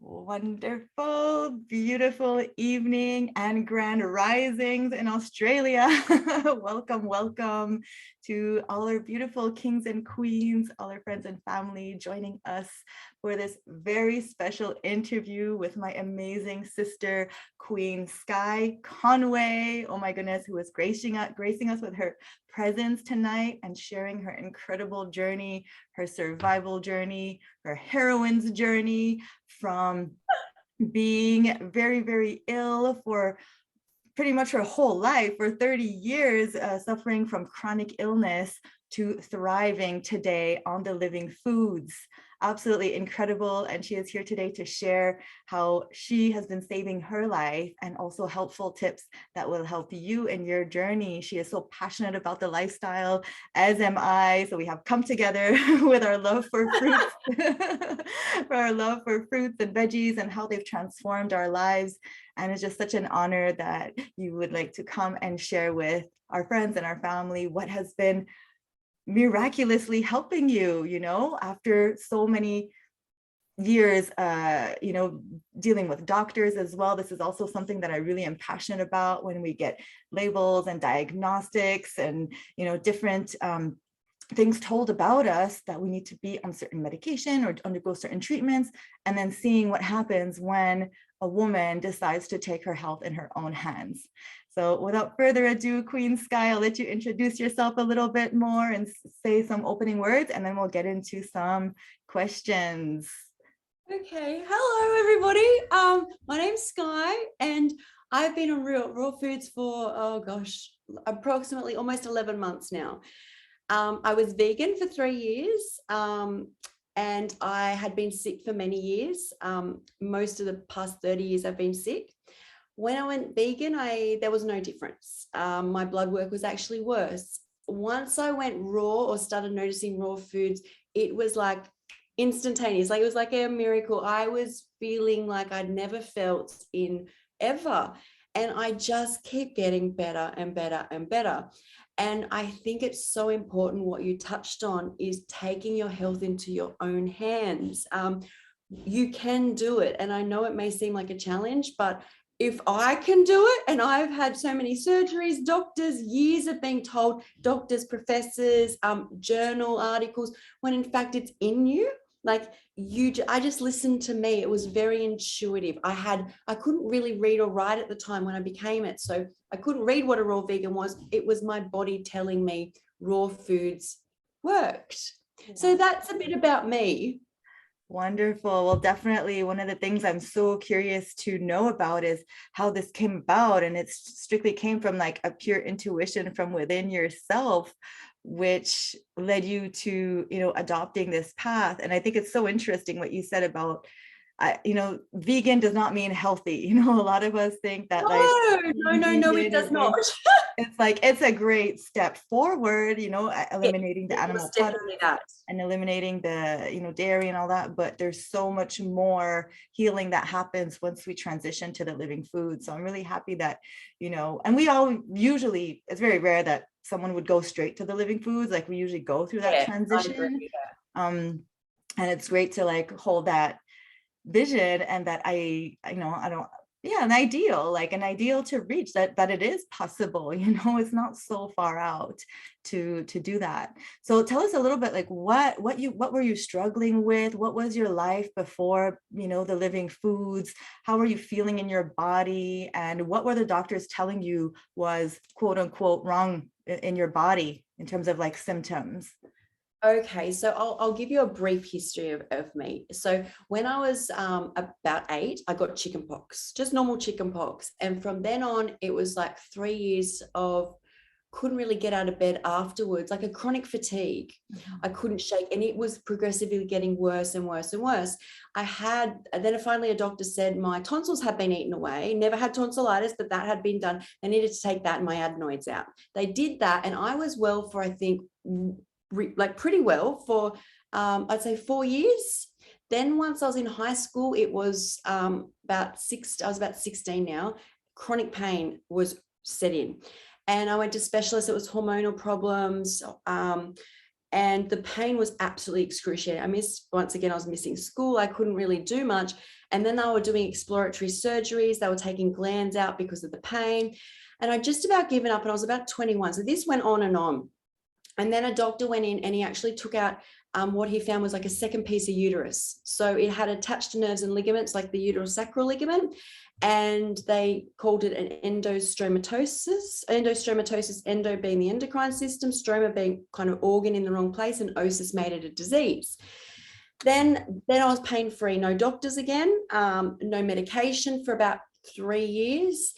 Wonderful, beautiful evening and grand risings in Australia. Welcome, welcome to all our beautiful kings and queens, all our friends and family joining us for this very special interview with my amazing sister, Queen Skye Conway. Oh my goodness, who is gracing us with her presence tonight and sharing her incredible journey, her survival journey, her heroine's journey from being very, very ill for pretty much her whole life, for 30 years, suffering from chronic illness, to thriving today on the living foods. Absolutely incredible. And she is here today to share how she has been saving her life and also helpful tips that will help you in your journey. She is so passionate about the lifestyle, as am I. So we have come together with our love for fruits, for our love for fruits and veggies and how they've transformed our lives. And it's just such an honor that you would like to come and share with our friends and our family what has been miraculously helping you, after so many years, dealing with doctors as well. This is also something that I really am passionate about when we get labels and diagnostics and, different things told about us that we need to be on certain medication or undergo certain treatments, and then seeing what happens when a woman decides to take her health in her own hands. So without further ado, Queen Skye, I'll let you introduce yourself a little bit more and say some opening words, and then we'll get into some questions. Okay, hello everybody. My name's Skye, and I've been on raw foods for, approximately almost 11 months now. I was vegan for 3 years, and I had been sick for many years. Most of the past 30 years I've been sick. When I went vegan, there was no difference. My blood work was actually worse. Once I went raw or started noticing raw foods, it was like instantaneous. Like it was like a miracle. I was feeling like I'd never felt in ever. And I just keep getting better and better and better. And I think it's so important what you touched on is taking your health into your own hands. You can do it. And I know it may seem like a challenge, but if I can do it, and I've had so many surgeries, doctors, years of being told, doctors, professors, journal articles, when in fact it's in you. Like I just listened to me. It was very intuitive. I couldn't really read or write at the time when I became it. So I couldn't read what a raw vegan was. It was my body telling me raw foods worked. Yeah. So that's a bit about me. Wonderful. Well, definitely one of the things I'm so curious to know about is how this came about. And it strictly came from like a pure intuition from within yourself, which led you to, adopting this path. And I think it's so interesting what you said about, vegan does not mean healthy. A lot of us think that no, it does not. It's like, it's a great step forward, eliminating the animal products and eliminating the, dairy and all that. But there's so much more healing that happens once we transition to the living food. So I'm really happy that, and we all usually, it's very rare that someone would go straight to the living foods. Like we usually go through that transition. And it's great to like hold that vision and that an ideal to reach, that it is possible, it's not so far out to do that. So tell us a little bit, like what were you struggling with? What was your life before, the living foods? How were you feeling in your body? And what were the doctors telling you was quote unquote wrong in your body in terms of like symptoms? Okay, so I'll give you a brief history of me. So when I was about 8, I got chickenpox, just normal chickenpox. And from then on, it was like 3 years of couldn't really get out of bed afterwards, like a chronic fatigue. I couldn't shake, and it was progressively getting worse and worse and worse. Then finally a doctor said my tonsils had been eaten away, never had tonsillitis, but that had been done. They needed to take that and my adenoids out. They did that, and I was well for, I think, pretty well for I'd say 4 years. Then once I was in high school, it was I was about 16 now, chronic pain was set in, and I went to specialists. It was hormonal problems, and the pain was absolutely excruciating. Once again, I was missing school. I couldn't really do much. And then they were doing exploratory surgeries. They were taking glands out because of the pain. And I'd just about given up, and I was about 21. So this went on and on. And then a doctor went in and he actually took out what he found was like a second piece of uterus. So it had attached nerves and ligaments like the uterosacral ligament, and they called it an endostromatosis. Endo being the endocrine system, stroma being kind of organ in the wrong place, and osis made it a disease. Then I was pain-free, no doctors again, no medication for about 3 years.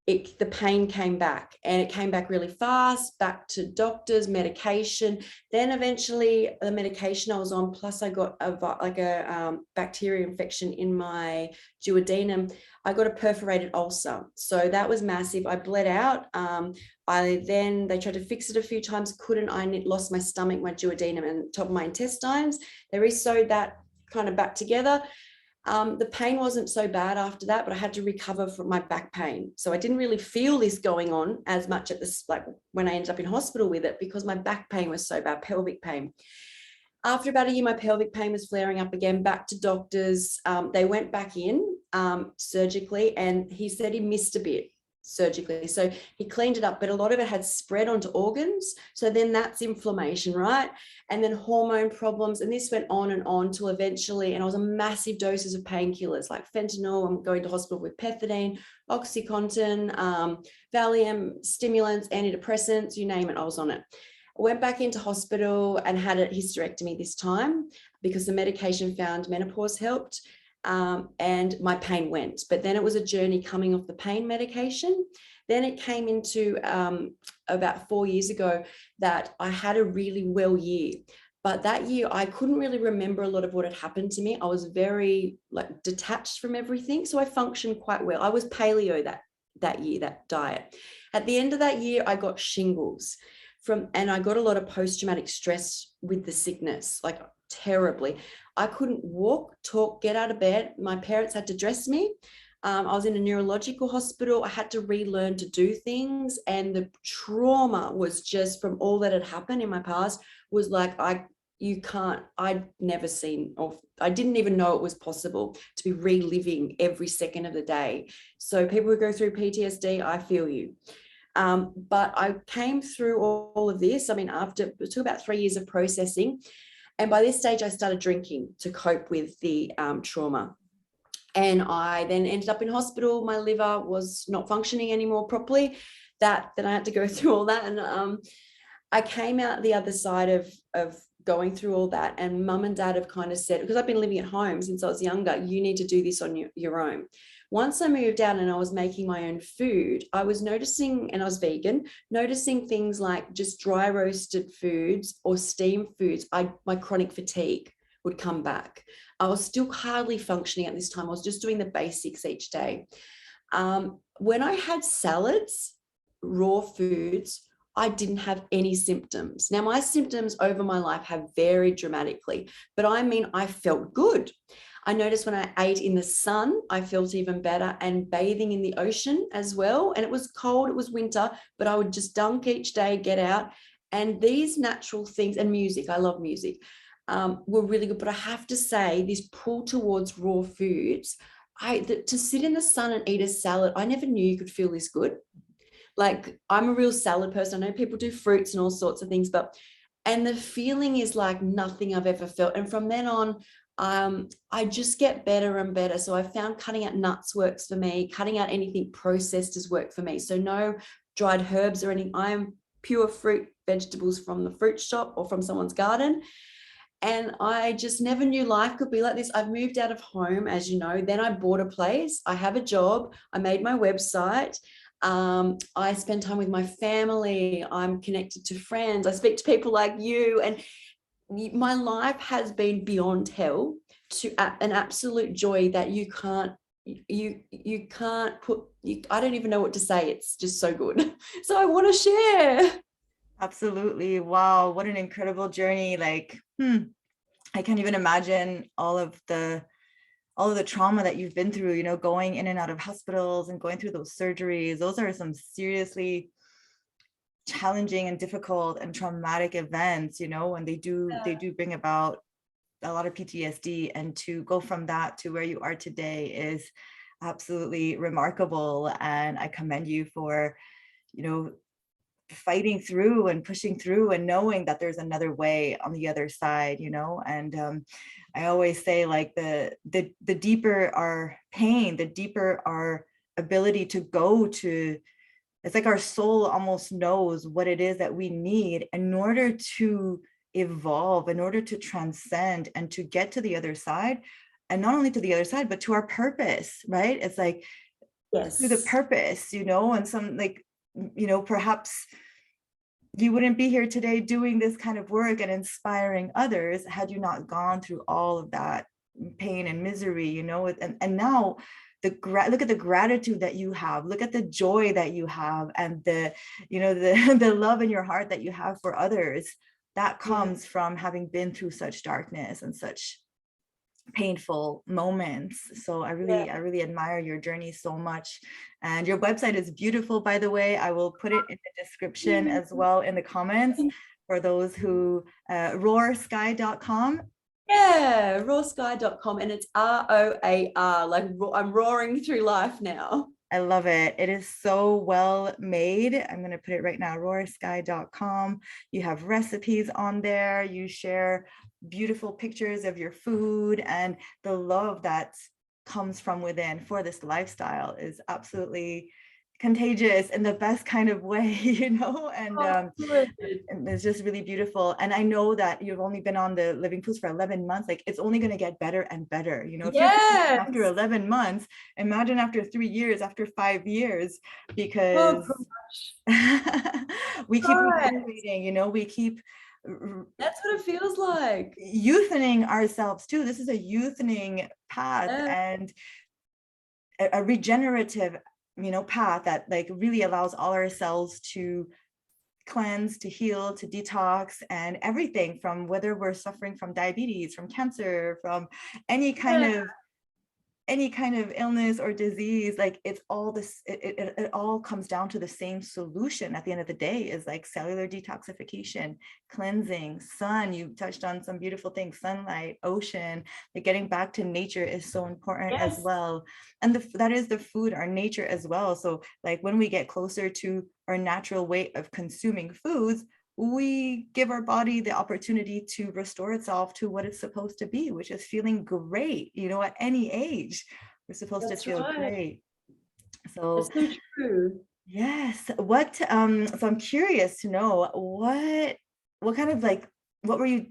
The pain came back, and it came back really fast, back to doctors, medication. Then eventually the medication I was on, plus I got a bacteria infection in my duodenum. I got a perforated ulcer. So that was massive. I bled out. They tried to fix it a few times, couldn't. I lost my stomach, my duodenum, and top of my intestines. They re-sewed that kind of back together. The pain wasn't so bad after that, but I had to recover from my back pain. So I didn't really feel this going on as much at this, like when I ended up in hospital with it, because my back pain was so bad, pelvic pain. After about a year, my pelvic pain was flaring up again, back to doctors. They went back in surgically, and he said he missed a bit surgically. So he cleaned it up, but a lot of it had spread onto organs. So then that's inflammation, right? And then hormone problems. And this went on till eventually, and I was on massive doses of painkillers like fentanyl. I'm going to hospital with pethidine, Oxycontin, Valium, stimulants, antidepressants, you name it, I was on it. I went back into hospital and had a hysterectomy this time because the medication found menopause helped. And my pain went, but then it was a journey coming off the pain medication. Then it came into about 4 years ago that I had a really well year, but that year I couldn't really remember a lot of what had happened to me. I was very like detached from everything, so I functioned quite well. I was paleo that year, that diet. At the end of that year, I got shingles and I got a lot of post-traumatic stress with the sickness, like terribly. I couldn't walk, talk, get out of bed. My parents had to dress me. I was in a neurological hospital. I had to relearn to do things. And the trauma was just from all that had happened in my past was like, I'd never seen, or I didn't even know it was possible to be reliving every second of the day. So people who go through PTSD, I feel you. But I came through all of this. I mean, it took about 3 years of processing. And by this stage, I started drinking to cope with the trauma. And I then ended up in hospital. My liver was not functioning anymore properly. Then I had to go through all that. And I came out the other side of going through all that. And mum and dad have kind of said, because I've been living at home since I was younger, you need to do this on your own. Once I moved out and I was making my own food, I was noticing, and I was vegan, noticing things like just dry roasted foods or steamed foods. My chronic fatigue would come back. I was still hardly functioning at this time. I was just doing the basics each day. When I had salads, raw foods, I didn't have any symptoms. Now, my symptoms over my life have varied dramatically, but I mean, I felt good. I noticed when I ate in the sun, I felt even better, and bathing in the ocean as well. And it was cold, it was winter, but I would just dunk each day, get out. And these natural things, and music, I love music, were really good. But I have to say, this pull towards raw foods, to sit in the sun and eat a salad, I never knew you could feel this good. Like, I'm a real salad person. I know people do fruits and all sorts of things, and the feeling is like nothing I've ever felt. And from then on, I just get better and better. So I found cutting out nuts works for me. Cutting out anything processed has worked for me. So no dried herbs or anything. I'm pure fruit, vegetables from the fruit shop or from someone's garden. And I just never knew life could be like this. I've moved out of home, as you know. Then I bought a place. I have a job. I made my website. I spend time with my family. I'm connected to friends. I speak to people like you. And my life has been beyond hell, to an absolute joy that you can't put. I don't even know what to say. It's just so good. So I want to share. Absolutely. Wow. What an incredible journey. Like, I can't even imagine all of the trauma that you've been through, going in and out of hospitals and going through those surgeries. Those are some seriously challenging and difficult and traumatic events, you know, and they do bring about a lot of PTSD, and to go from that to where you are today is absolutely remarkable. And I commend you for, you know, fighting through and pushing through and knowing that there's another way on the other side, you know. And I always say, like, the deeper our pain, the deeper our ability to go to, it's like our soul almost knows what it is that we need in order to evolve, in order to transcend and to get to the other side. And not only to the other side, but to our purpose, right? It's like, Yes. to the purpose, you know. And some, like, you know, perhaps you wouldn't be here today doing this kind of work and inspiring others had you not gone through all of that pain and misery, you know. And now look at the gratitude that you have, look at the joy that you have, and the, you know, the love in your heart that you have for others, that comes from having been through such darkness and such painful moments. So I really admire your journey so much. And your website is beautiful, by the way. I will put it in the description as well, in the comments, for those who rawskye.com. Yeah, rawskye.com, and it's ROAR, like I'm roaring through life now. I love it. It is so well made. I'm going to put it right now, rawskye.com. You have recipes on there. You share beautiful pictures of your food, and the love that comes from within for this lifestyle is absolutely contagious in the best kind of way, you know. And it's just really beautiful. And I know that you've only been on the Living Foods for 11 months. Like, it's only going to get better and better, you know. If you're after 11 months, imagine after 3 years, after 5 years, because we keep evaluating, you know, we keep, that's what it feels like, youthening ourselves too. This is a youthening path, and a regenerative, you know, path that, like, really allows all our cells to cleanse, to heal, to detox, and everything, from whether we're suffering from diabetes, from cancer, from any kind of illness or disease. Like, it's all this, it all comes down to the same solution at the end of the day, is like cellular detoxification, cleansing, sun. You touched on some beautiful things: sunlight, ocean. Like, getting back to nature is so important as well. And that is the food, our nature as well. So, like, when we get closer to our natural way of consuming foods, we give our body the opportunity to restore itself to what it's supposed to be, which is feeling great, you know. At any age, we're supposed to feel great. So that's so true. Yes. What so I'm curious to know, what kind of, like, what were you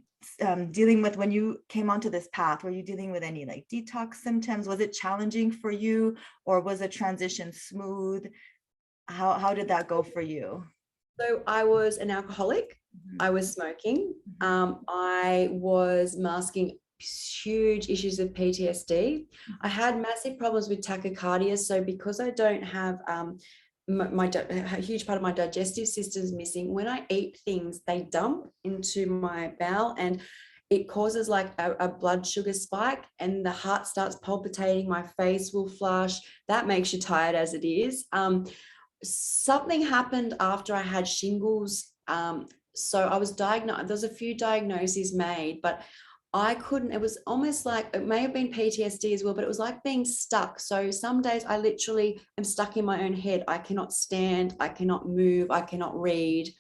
dealing with when you came onto this path? Were you dealing with any, like, detox symptoms? Was it challenging for you, or was the transition smooth? How did that go for you? So I was an alcoholic. I was smoking. I was masking huge issues of PTSD. I had massive problems with tachycardia. So because I don't have a huge part of my digestive system is missing, when I eat things, they dump into my bowel, and it causes like a blood sugar spike, and the heart starts palpitating. My face will flush. That makes you tired as it is. Something happened after I had shingles. So I was diagnosed. There's a few diagnoses made, but I couldn't. It was almost like, it may have been PTSD as well, but it was like being stuck. So some days I literally am stuck in my own head. I cannot stand, I cannot move, I cannot read,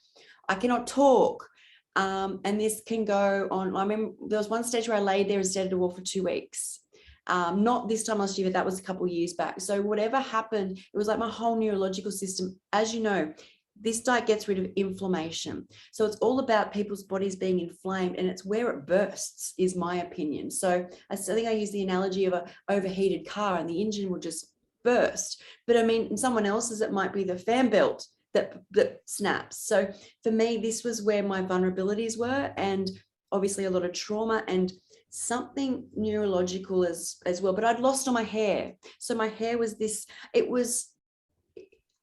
I cannot talk. And this can go on. I mean, there was one stage where I laid there instead of to walk for 2 weeks. Not this time last year, but that was a couple of years back. So whatever happened, it was like my whole neurological system. As you know, this diet gets rid of inflammation. So it's all about people's bodies being inflamed, and it's where it bursts, is my opinion. So I think I use the analogy of an overheated car, and the engine will just burst. But I mean, in someone else's, it might be the fan belt that snaps. So for me, this was where my vulnerabilities were, and obviously a lot of trauma and something neurological as well. But I'd lost all my hair. So my hair was this, it was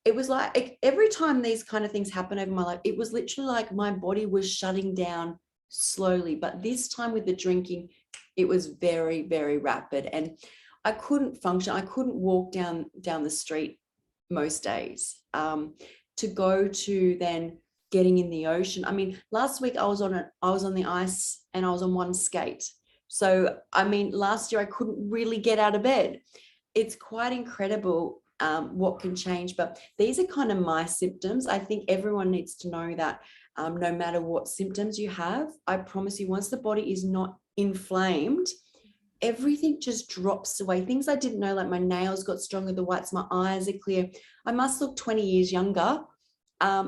like every time these kind of things happen over my life, it was literally like my body was shutting down slowly. But this time with the drinking, it was very, very rapid, and I couldn't function. I couldn't walk down the street most days. To go to then getting in the ocean. I mean, last week I was on the ice and I was on one skate. So, I mean, last year I couldn't really get out of bed. It's quite incredible what can change, but these are kind of my symptoms. I think everyone needs to know that no matter what symptoms you have, I promise you, once the body is not inflamed, everything just drops away. Things I didn't know, like my nails got stronger, the whites, my eyes are clear. I must look 20 years younger.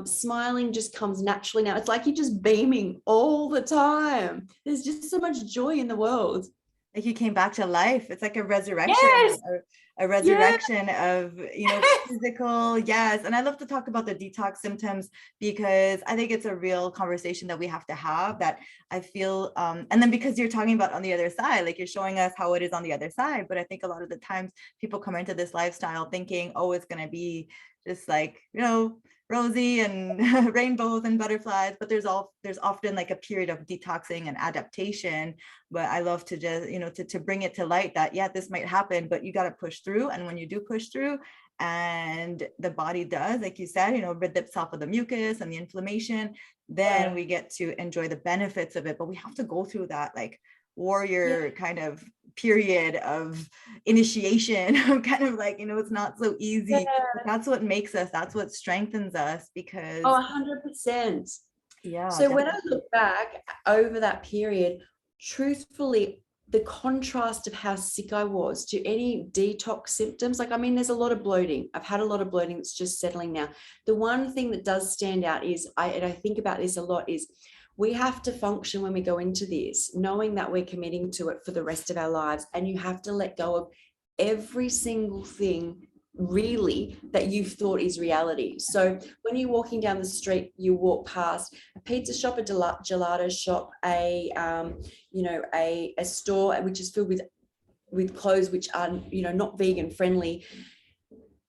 Smiling just comes naturally now. It's like you're just beaming all the time. There's just so much joy in the world. Like you came back to life. It's like a resurrection, Yes. a resurrection of, physical. Yes. And I love to talk about the detox symptoms because I think it's a real conversation that we have to have, that I feel, and then because you're talking about on the other side, like you're showing us how it is on the other side. But I think a lot of the times people come into this lifestyle thinking, oh, it's going to be just like, rosy and rainbows and butterflies, but there's often like a period of detoxing and adaptation. But I love to just, to bring it to light that, yeah, this might happen, but you got to push through. And when you do push through and the body does, like you said, rid itself of the mucus and the inflammation, then we get to enjoy the benefits of it. But we have to go through that like warrior kind of period of initiation. Kind of like, it's not so easy. But that's what makes us, that's what strengthens us, because 100%. Yeah. So definitely. When I look back over that period, truthfully, the contrast of how sick I was to any detox symptoms, like, I mean, there's a lot of bloating. I've had a lot of bloating that's just settling now. The one thing that does stand out is, and I think about this a lot, is we have to function when we go into this, knowing that we're committing to it for the rest of our lives. And you have to let go of every single thing really that you've thought is reality. So when you're walking down the street, you walk past a pizza shop, a gelato shop, a store which is filled with clothes which are not vegan friendly.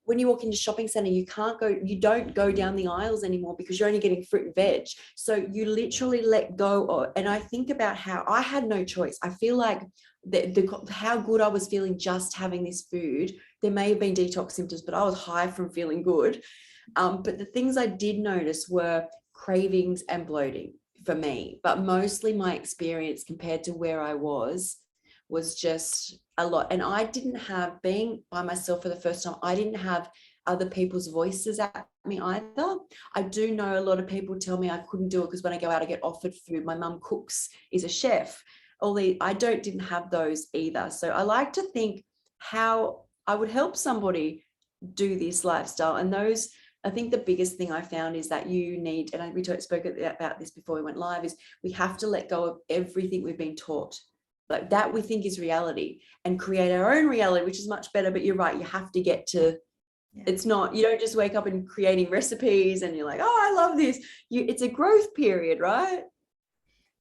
When you walk into a shopping center, you don't go down the aisles anymore because you're only getting fruit and veg. So you literally let go of, and I think about how I had no choice. I feel like how good I was feeling just having this food. There may have been detox symptoms, but I was high from feeling good. But the things I did notice were cravings and bloating for me, but mostly my experience compared to where I was just a lot. And I didn't have, being by myself for the first time, I didn't have other people's voices at me either. I do know a lot of people tell me I couldn't do it because when I go out, I get offered food. My mum cooks, is a chef. I didn't have those either. So I like to think how I would help somebody do this lifestyle. And those, I think the biggest thing I found is that you need, and we spoke about this before we went live, is we have to let go of everything we've been taught. Like that we think is reality, and create our own reality, which is much better. But you're right, you have to get to, it's not, you don't just wake up and creating recipes and you're like, oh, I love this. It's a growth period, right?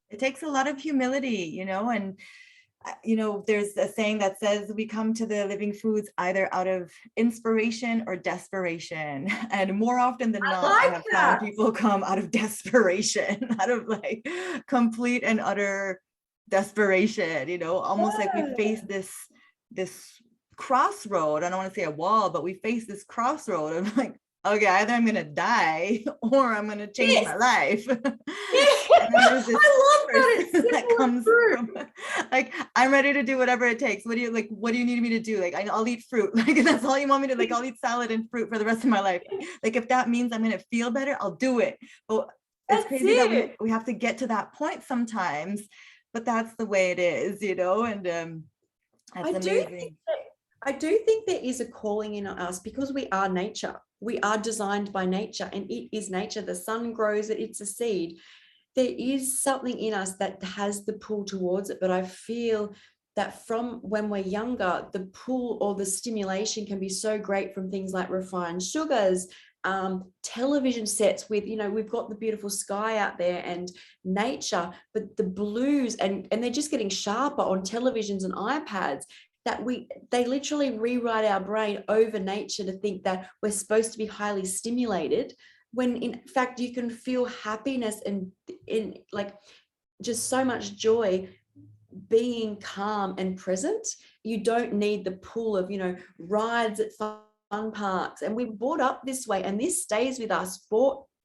It takes a lot of humility, and there's a saying that says we come to the living foods either out of inspiration or desperation. And more often than not, I have found people come out of desperation, out of like complete and utter desperation, almost like we face this crossroad. I don't want to say a wall, but we face this crossroad of like, okay, either I'm gonna die or I'm gonna change my life. And then there's this I love that comes from, like, I'm ready to do whatever it takes. What do you need me to do? Like, I'll eat fruit. Like, that's all you want me to, like, I'll eat salad and fruit for the rest of my life. Like, if that means I'm gonna feel better, I'll do it. But it's crazy that we have to get to that point sometimes, but that's the way it is, and that's amazing. I do think there is a calling in us because we are nature. We are designed by nature, and it is nature. The sun grows it, it's a seed. There is something in us that has the pull towards it, but I feel that from when we're younger, the pull or the stimulation can be so great from things like refined sugars, television sets with, we've got the beautiful sky out there and nature, but the blues and they're just getting sharper on televisions and iPads, that they literally rewrite our brain over nature to think that we're supposed to be highly stimulated, when in fact you can feel happiness and in like just so much joy being calm and present. You don't need the pull of rides at fun parks. And we're brought up this way, and this stays with us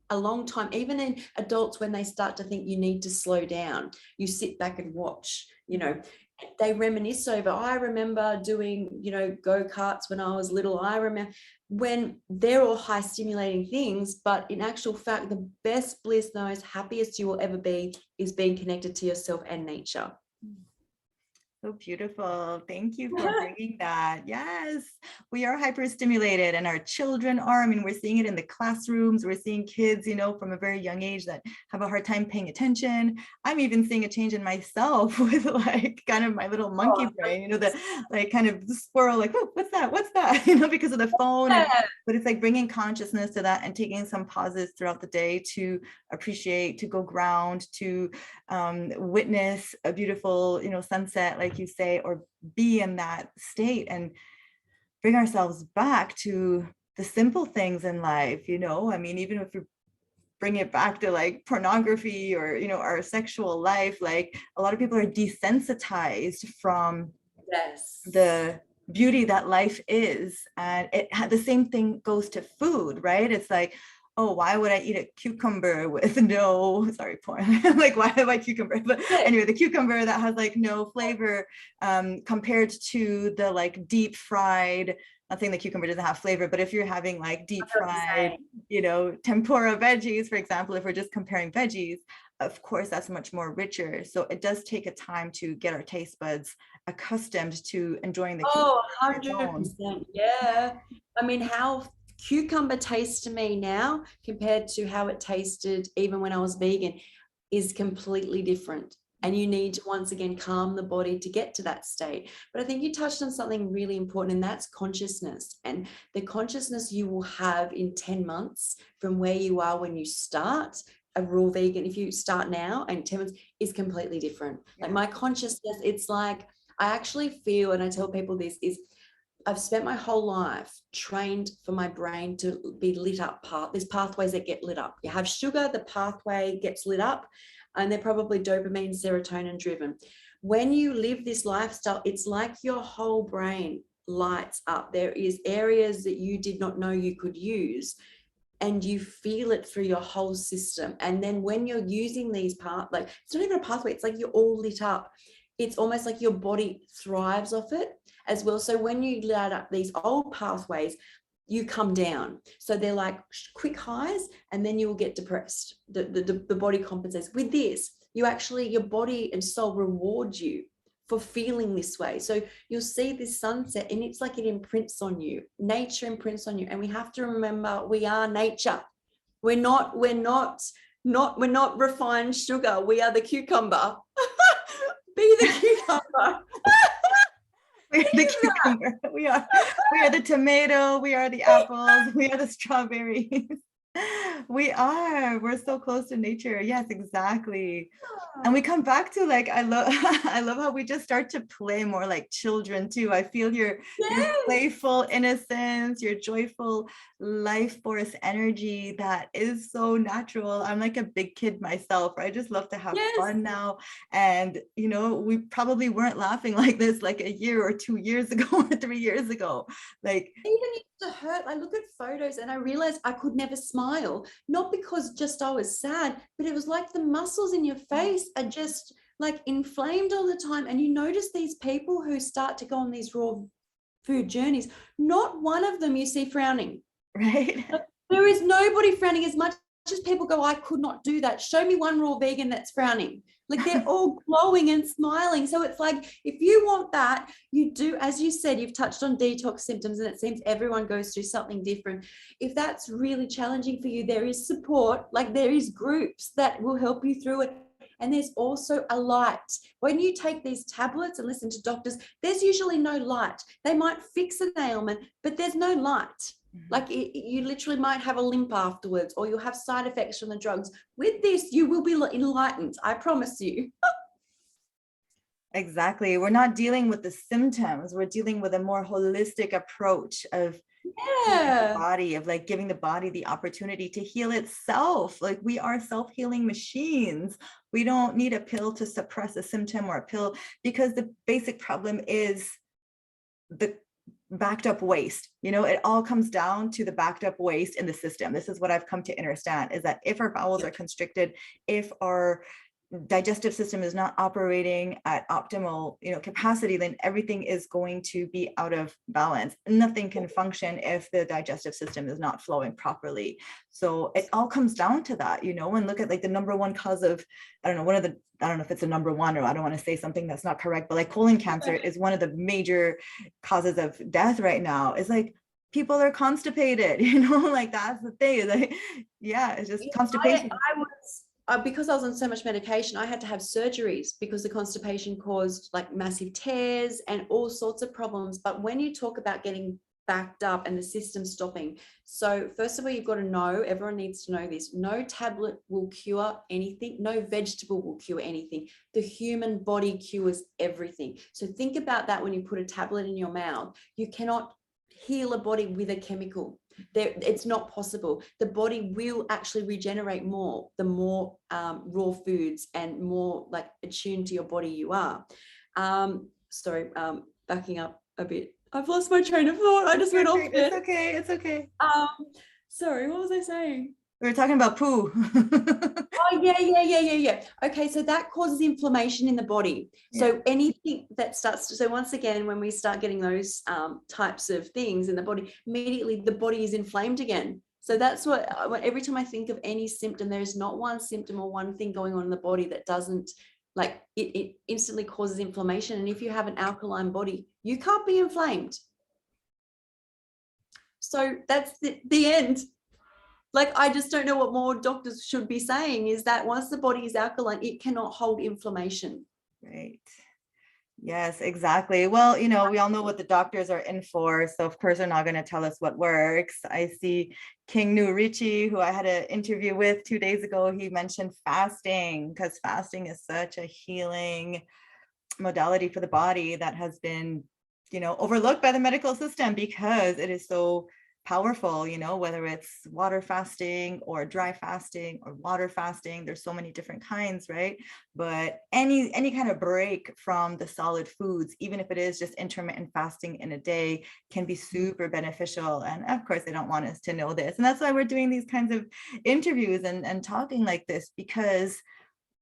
a long time. Even in adults, when they start to think you need to slow down, you sit back and watch, you know, they reminisce over, I remember doing, you know, go-karts when I was little. I remember, when they're all high stimulating things, but in actual fact, the best bliss, the most happiest you will ever be is being connected to yourself and nature. So beautiful. Thank you for bringing that. Yes, we are hyperstimulated, and our children are. I mean, we're seeing it in the classrooms. We're seeing kids, you know, from a very young age that have a hard time paying attention. I'm even seeing a change in myself with like kind of my little monkey brain, you know, the like kind of squirrel, like, oh, what's that? What's that? You know, because of the phone. And, but it's like bringing consciousness to that and taking some pauses throughout the day to appreciate, to go ground, to witness a beautiful, you know, sunset, like you say, or be in that state and bring ourselves back to the simple things in life, you know. I mean, even if we bring it back to like pornography or, you know, our sexual life, like a lot of people are desensitized from the beauty that life is. And it had the same thing goes to food, right? It's like, oh, why would I eat a cucumber with no, sorry, porn, like why do I cucumber? But anyway, the cucumber that has like no flavor compared to the like deep fried, not saying the cucumber doesn't have flavor, but if you're having like deep fried, you know, tempura veggies, for example, if we're just comparing veggies, of course, that's much more richer. So it does take a time to get our taste buds accustomed to enjoying the cucumber. 100%. Yeah. I mean, how cucumber tastes to me now compared to how it tasted even when I was vegan is completely different. And you need to once again calm the body to get to that state. But I think you touched on something really important, and that's consciousness. And the consciousness you will have in 10 months from where you are when you start a raw vegan, if you start now, and 10 months is completely different. Like my consciousness, it's like, I actually feel, and I tell people this, is I've spent my whole life trained for my brain to be lit up. There's pathways that get lit up. You have sugar, the pathway gets lit up, and they're probably dopamine, serotonin driven. When you live this lifestyle, it's like your whole brain lights up. There is areas that you did not know you could use, and you feel it through your whole system. And then when you're using these like it's not even a pathway, it's like you're all lit up. It's almost like your body thrives off it as well. So when you light up these old pathways, you come down. So they're like quick highs, and then you will get depressed. The body compensates. With this, you actually, your body and soul reward you for feeling this way. So you'll see this sunset, and it's like it imprints on you. Nature imprints on you. And we have to remember, we are nature. We're not refined sugar. We are the cucumber. Be the cucumber. We're the cucumber. We are the tomato. We are the apples. We are the strawberries. We're so close to nature. Yes, exactly. And we come back to like, I love how we just start to play more like children too. I feel your playful innocence, your joyful life force energy that is so natural. I'm like a big kid myself. I just love to have fun now. And, you know, we probably weren't laughing like this like a year or 2 years ago or 3 years ago. Like, even used to hurt. I look at photos and I realized I could never smile, not because just I was sad, but it was like the muscles in your face are just like inflamed all the time. And you notice these people who start to go on these raw food journeys, not one of them you see frowning. Right. There is nobody frowning. As much as people go, I could not do that. Show me one raw vegan that's frowning. Like they're all glowing and smiling. So it's like, if you want that, you do, as you said, you've touched on detox symptoms, and it seems everyone goes through something different. If that's really challenging for you, there is support, like there is groups that will help you through it. And there's also a light. When you take these tablets and listen to doctors, there's usually no light. They might fix an ailment, but there's no light. Like you literally might have a limp afterwards, or you'll have side effects from the drugs. With this, you will be enlightened. I promise you. Exactly. We're not dealing with the symptoms. We're dealing with a more holistic approach of the body, of like giving the body the opportunity to heal itself. Like we are self-healing machines. We don't need a pill to suppress a symptom, or a pill, because the basic problem is the backed up waste. It all comes down to the backed up waste in the system. This is what I've come to understand, is that if our bowels are constricted, if our digestive system is not operating at optimal capacity, then everything is going to be out of balance. Nothing can function if the digestive system is not flowing properly. So it all comes down to that, and look at like the number one cause of, I don't know if it's a number one, or I don't want to say something that's not correct, but like colon cancer is one of the major causes of death right now. It's like people are constipated, like that's the thing. Like, yeah, it's just constipation. Because I was on so much medication, I had to have surgeries because the constipation caused like massive tears and all sorts of problems. But when you talk about getting backed up and the system stopping, so first of all, you've got to know, everyone needs to know this, no tablet will cure anything, no vegetable will cure anything. The human body cures everything. So think about that when you put a tablet in your mouth. You cannot heal a body with a chemical. It's not possible. The body will actually regenerate more the more raw foods and more like attuned to your body you are. Backing up a bit. I've lost my train of thought. I just went off. It's okay. It's okay. Sorry, what was I saying? We were talking about poo. Oh, yeah. Okay, so that causes inflammation in the body. So anything that starts to, so once again, when we start getting those types of things in the body, immediately the body is inflamed again. So that's what, every time I think of any symptom, there is not one symptom or one thing going on in the body that doesn't, like, it instantly causes inflammation. And if you have an alkaline body, you can't be inflamed. So that's the end. Like, I just don't know what more doctors should be saying, is that once the body is alkaline, it cannot hold inflammation. Right. Yes, exactly. Well, we all know what the doctors are in for. So of course, they're not going to tell us what works. I see King New Richie, who I had an interview with 2 days ago. He mentioned fasting, because fasting is such a healing modality for the body that has been, overlooked by the medical system because it is so powerful, whether it's water fasting or dry fasting or water fasting. There's so many different kinds, right? But any kind of break from the solid foods, even if it is just intermittent fasting in a day, can be super beneficial. And of course, they don't want us to know this. And that's why we're doing these kinds of interviews and talking like this, because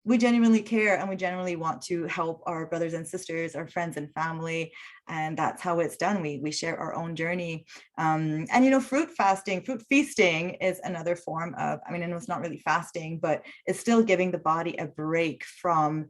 we genuinely care and we genuinely want to help our brothers and sisters, our friends and family. And that's how it's done. We share our own journey. And, fruit feasting is another form of, I know it's not really fasting, but it's still giving the body a break from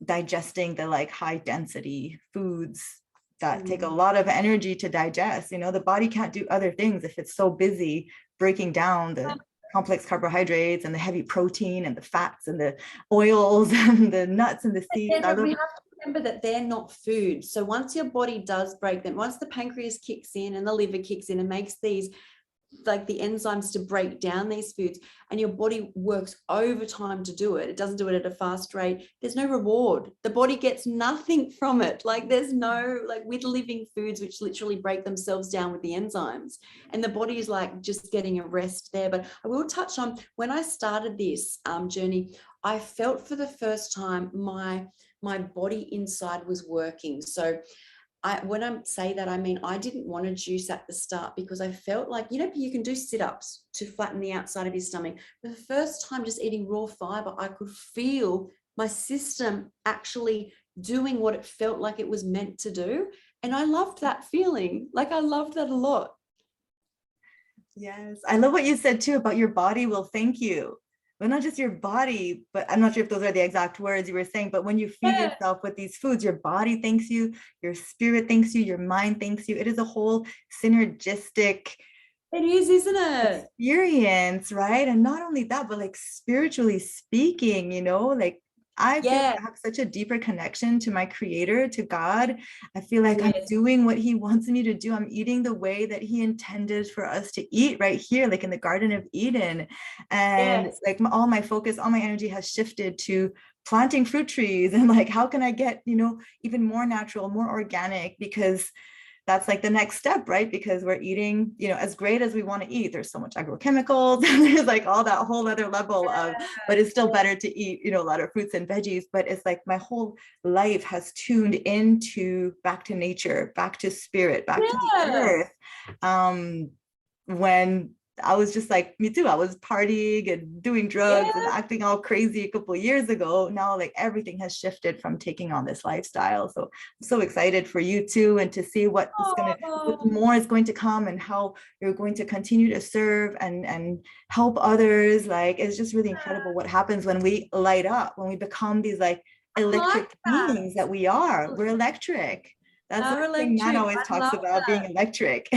digesting the like high density foods that take a lot of energy to digest. The body can't do other things if it's so busy breaking down the complex carbohydrates and the heavy protein and the fats and the oils and the nuts and the seeds. We have to remember that they're not food. So once your body does break them, once the pancreas kicks in and the liver kicks in and makes these, like the enzymes to break down these foods, and your body works overtime to do it, it doesn't do it at a fast rate, there's no reward. The body gets nothing from it. Like, there's no, like, with living foods which literally break themselves down with the enzymes, and the body is like just getting a rest there. But I will touch on, when I started this journey, I felt for the first time my body inside was working. So when I say that, I mean, I didn't want to juice at the start because I felt like, you can do sit-ups to flatten the outside of your stomach. For the first time, just eating raw fiber, I could feel my system actually doing what it felt like it was meant to do. And I loved that feeling. Like, I loved that a lot. Yes. I love what you said too about your body will thank you. But not just your body, but I'm not sure if those are the exact words you were saying, but when you feed yourself with these foods, your body thanks you, your spirit thanks you, your mind thanks you. It is a whole synergistic, it is, isn't it, experience, right? And not only that, but like spiritually speaking, like I feel like I have such a deeper connection to my creator, to God. I feel like I'm doing what he wants me to do. I'm eating the way that he intended for us to eat right here, like in the Garden of Eden. And like all my focus, all my energy has shifted to planting fruit trees and like, how can I get, even more natural, more organic? Because that's like the next step, right? Because we're eating, as great as we want to eat, there's so much agrochemicals and there's like all that whole other level of, but it's still better to eat, a lot of fruits and veggies. But it's like my whole life has tuned into back to nature, back to spirit, back to the earth. When I was just like, me too, I was partying and doing drugs and acting all crazy a couple of years ago. Now, like, everything has shifted from taking on this lifestyle. So I'm so excited for you too, and to see what more is going to come, and how you're going to continue to serve and help others. Like, it's just really incredible what happens when we light up, when we become these like electric beings that we are. We're electric. That's the thing Matt always talks about, being electric.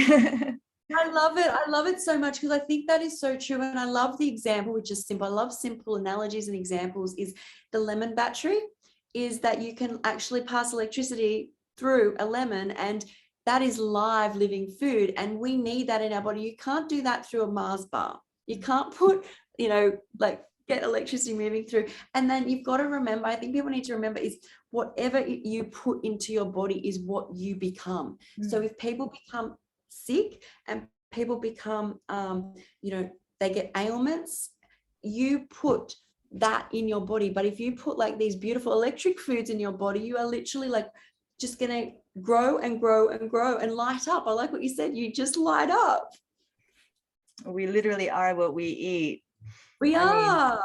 I love it. I love it so much, because I think that is so true. And I love the example, which is simple. I love simple analogies and examples. Is the lemon battery, is that you can actually pass electricity through a lemon, and that is live living food. And we need that in our body. You can't do that through a Mars bar. You can't put, like, get electricity moving through. And then you've got to remember, I think people need to remember, is whatever you put into your body is what you become. So if people become sick and people become they get ailments, you put that in your body. But if you put like these beautiful electric foods in your body, you are literally like just gonna grow and grow and grow and light up. I like what you said, you just light up. We literally are what we eat. We are.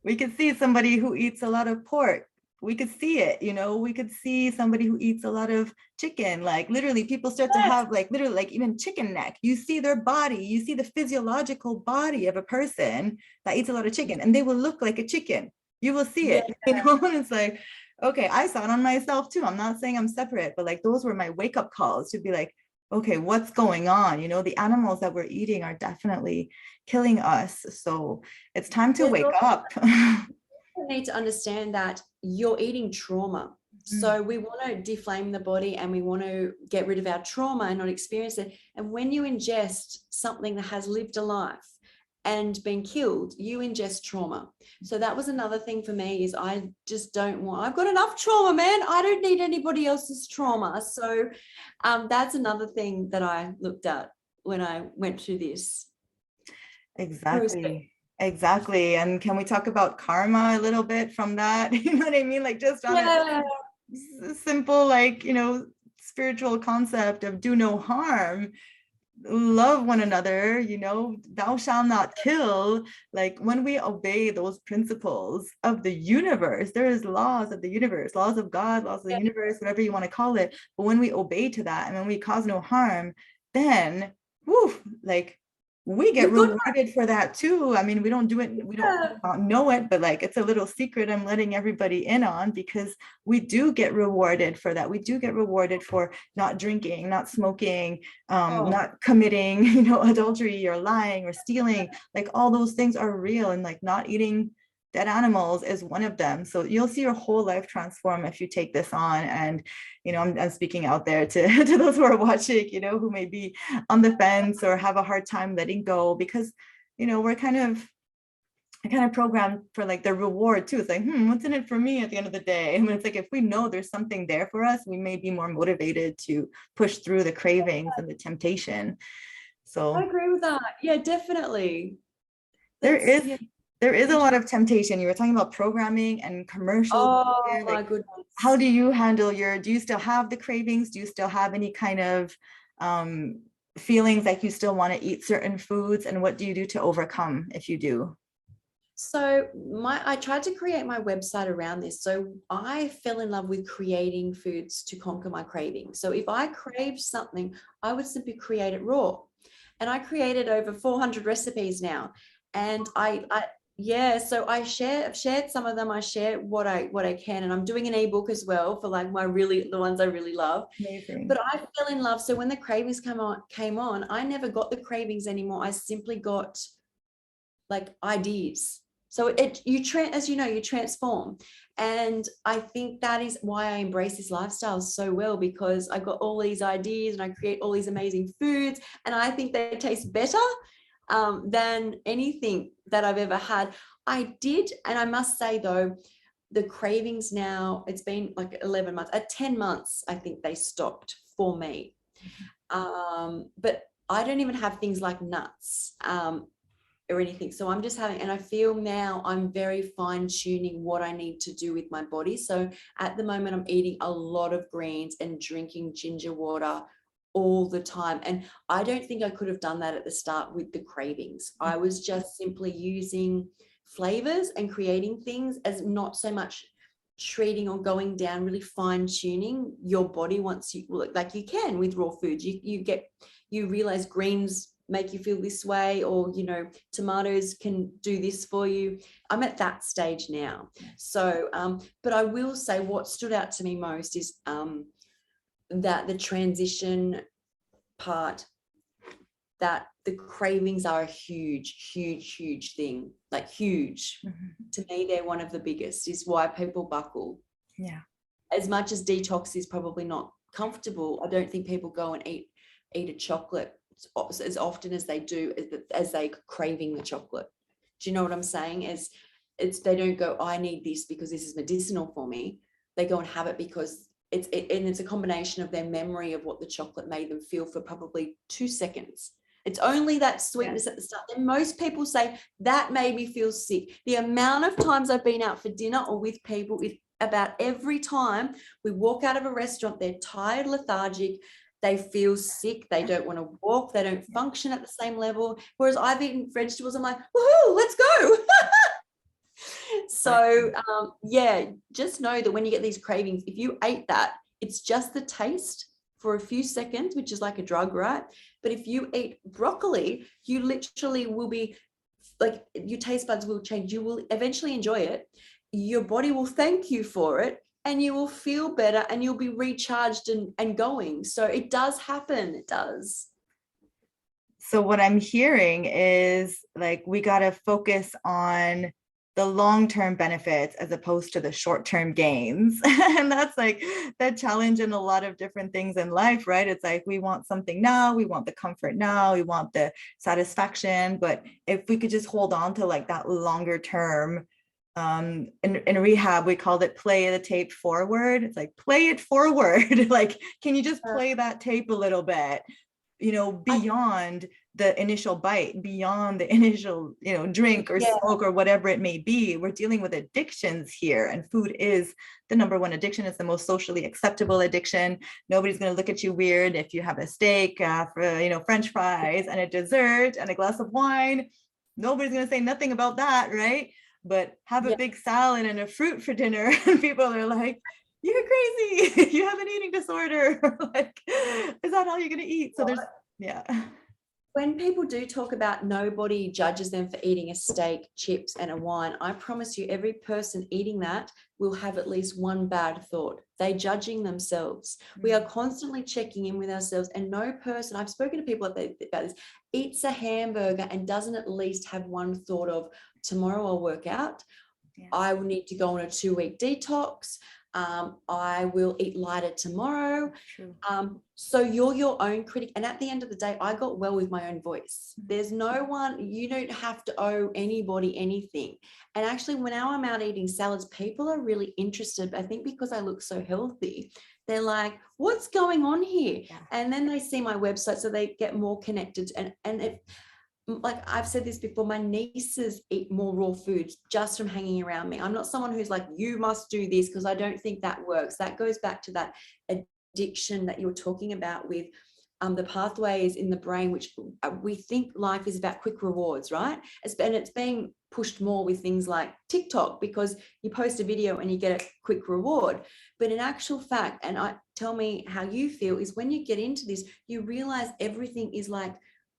We could see somebody who eats a lot of pork. We could see it, we could see somebody who eats a lot of chicken. Like, literally, people start to have like, literally, like, even chicken neck. You see their body, you see the physiological body of a person that eats a lot of chicken, and they will look like a chicken. You will see it, and it's like, okay, I saw it on myself too. I'm not saying I'm separate, but like, those were my wake-up calls to be like, okay, what's going on? The animals that we're eating are definitely killing us. So it's time to wake up. You need to understand that you're eating trauma. So we want to deflame the body, and we want to get rid of our trauma and not experience it. And when you ingest something that has lived a life and been killed, you ingest trauma. So that was another thing for me, is I just don't want, I've got enough trauma, man. I don't need anybody else's trauma. So that's another thing that I looked at when I went through this. Exactly. And can we talk about karma a little bit from that? You know what I mean? Like, just on a simple, like, spiritual concept of do no harm, love one another, thou shalt not kill. Like, when we obey those principles of the universe, there is laws of the universe, laws of God, laws of the universe, whatever you want to call it. But when we obey to that, and when we cause no harm, then like, we get rewarded for that too. I mean, we don't do it, we don't know it, but like, it's a little secret I'm letting everybody in on, because we do get rewarded for that. We do get rewarded for not drinking, not smoking, not committing, adultery or lying or stealing. Like, all those things are real, and like, not eating dead animals is one of them. So you'll see your whole life transform if you take this on. And I'm speaking out there to those who are watching, who may be on the fence or have a hard time letting go, because we're kind of programmed for like the reward too. It's like, what's in it for me at the end of the day? I mean, it's like, if we know there's something there for us, we may be more motivated to push through the cravings and the temptation. So I agree with that. Yeah, definitely. There is a lot of temptation. You were talking about programming and commercials. Oh my goodness. How do you handle do you still have the cravings? Do you still have any kind of feelings like you still want to eat certain foods? And what do you do to overcome if you do? So I tried to create my website around this. So I fell in love with creating foods to conquer my cravings. So if I craved something, I would simply create it raw. And I created over 400 recipes now. And so I've shared some of them. I share what I can, and I'm doing an ebook as well for like the ones I really love. Amazing. But I fell in love. So when the cravings came on, I never got the cravings anymore. I simply got like ideas. So you transform. And I think that is why I embrace this lifestyle so well, because I got all these ideas and I create all these amazing foods, and I think they taste better than anything that I've ever had. I did, and I must say though, the cravings now, it's been like 11 months, at 10 months, I think they stopped for me. But I don't even have things like nuts or anything. So I'm just having, and I feel now I'm very fine tuning what I need to do with my body. So at the moment, I'm eating a lot of greens and drinking ginger water all the time. And I don't think I could have done that at the start with the cravings. I was just simply using flavors and creating things as not so much treating or going down, really fine tuning your body once you, like you can with raw foods. You realize greens make you feel this way, or tomatoes can do this for you. I'm at that stage now. So but I will say what stood out to me most is that the transition part, that the cravings are a huge thing, like huge. To me, they're one of the biggest, is why people buckle. As much as detox is probably not comfortable, I don't think people go and eat a chocolate as often as they do as they craving the chocolate. Do you know what I'm saying? They don't go, I need this because this is medicinal for me. They go and have it because it's a combination of their memory of what the chocolate made them feel for probably 2 seconds. It's only that sweetness at the start. And most people say that made me feel sick. The amount of times I've been out for dinner or with people, is about every time we walk out of a restaurant, they're tired, lethargic, they feel sick, they don't want to walk, they don't function at the same level. Whereas I've eaten vegetables, I'm like, woohoo, let's go. So just know that when you get these cravings, if you ate that, it's just the taste for a few seconds, which is like a drug, right? But if you eat broccoli, you literally will be like, your taste buds will change. You will eventually enjoy it. Your body will thank you for it, and you will feel better, and you'll be recharged and going. So it does happen. It does. So what I'm hearing is, like, we got to focus on the long-term benefits as opposed to the short-term gains. And that's like the challenge in a lot of different things in life, right? It's like, we want something now, we want the comfort now, we want the satisfaction. But if we could just hold on to like that longer term, in rehab, we called it play the tape forward. It's like, play it forward. Like, can you just play that tape a little bit, beyond the initial bite, beyond the initial, drink or smoke or whatever it may be. We're dealing with addictions here, and food is the number one addiction. It's the most socially acceptable addiction. Nobody's going to look at you weird if you have a steak, for, French fries and a dessert and a glass of wine. Nobody's going to say nothing about that, right? But have a big salad and a fruit for dinner, and people are like, you're crazy. You have an eating disorder. Like, is that all you're going to eat? So when people do talk about nobody judges them for eating a steak, chips, and a wine, I promise you, every person eating that will have at least one bad thought. They're judging themselves. We are constantly checking in with ourselves, and no person, I've spoken to people about this, eats a hamburger and doesn't at least have one thought of, tomorrow I'll work out. I will need to go on a 2-week detox. I will eat lighter tomorrow. So you're your own critic. And at the end of the day, I got well with my own voice. There's no one, you don't have to owe anybody anything. And actually, when now I'm out eating salads, people are really interested. I think because I look so healthy, they're like, what's going on here? And then they see my website, so they get more connected. And it, like I've said this before, my nieces eat more raw foods just from hanging around me. I'm not someone who's like, you must do this, because I don't think that works. That goes back to that addiction that you were talking about with the pathways in the brain, which we think life is about quick rewards, right? And it's being pushed more with things like TikTok, because you post a video and you get a quick reward. But in actual fact, and tell me how you feel, is when you get into this, you realize everything is like